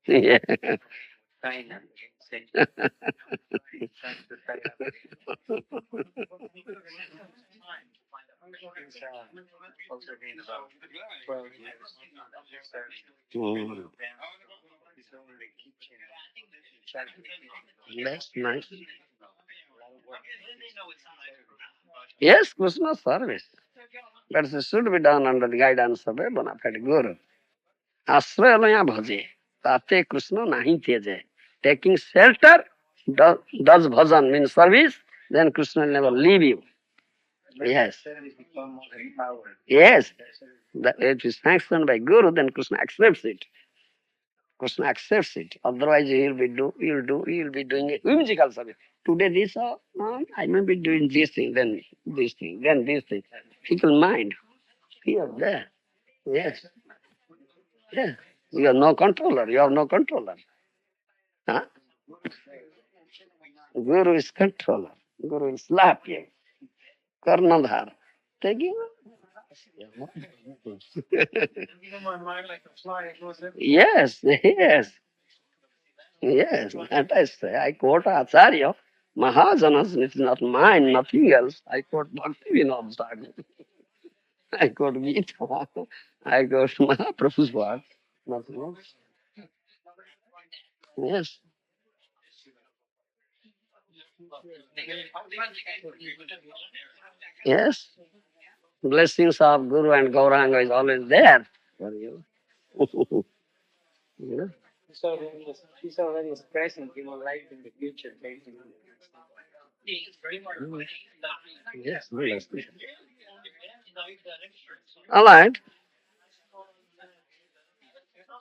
yeah. Hmm. That's nice. Yes, Krishna service. But it should be done under the guidance of a bona fide guru. Ashraya bhaje, tate Krishna nahi teje. Taking shelter does bhajan, means service, then Krishna will never leave you. Yes. Yes. If it is sanctioned by Guru, then Krishna accepts it. Krishna accepts it. Otherwise, he'll be doing a whimsical service. Today this, I may be doing this thing, then this thing, then this thing. Fickle mind. Fear there. Yes. Yeah. You have no controller. You have no controller. Huh? Guru is controller. Guru will slap you. Karnadhar. Take you. Yes, yes. Yes, and I say, I quote Acharya, Mahajanas, it's not mine, nothing else. I quote Bhakti Vinod Thakur. I quote Gita. I quote Mahaprabhu's word. Nothing else. Yes. Yes. Blessings of Guru and Gauranga is always there for you. You know? He's already expressing human life in the future. Yes, blessings. All right.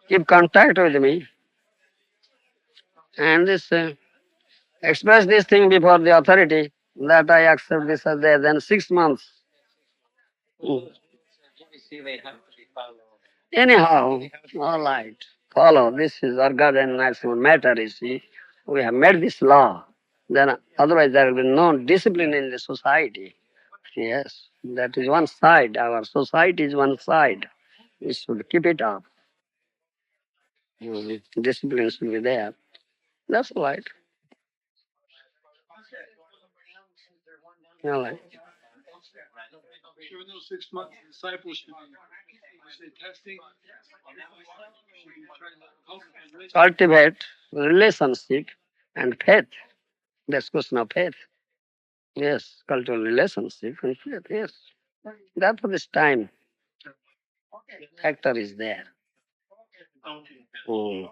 Keep contact with me. And this express this thing before the authority that I accept this as there. Then 6 months. Mm. Anyhow, all right. Follow. This is our God and national matter, you see. We have made this law. Then otherwise there will be no discipline in the society. Yes, that is one side. Our society is one side. We should keep it up. Discipline should be there. That's all right. All right. Cultivate relationship and faith. That's question of faith. Yes, cultural relationship and faith. Yes. Therefore, this time factor is there. Mm.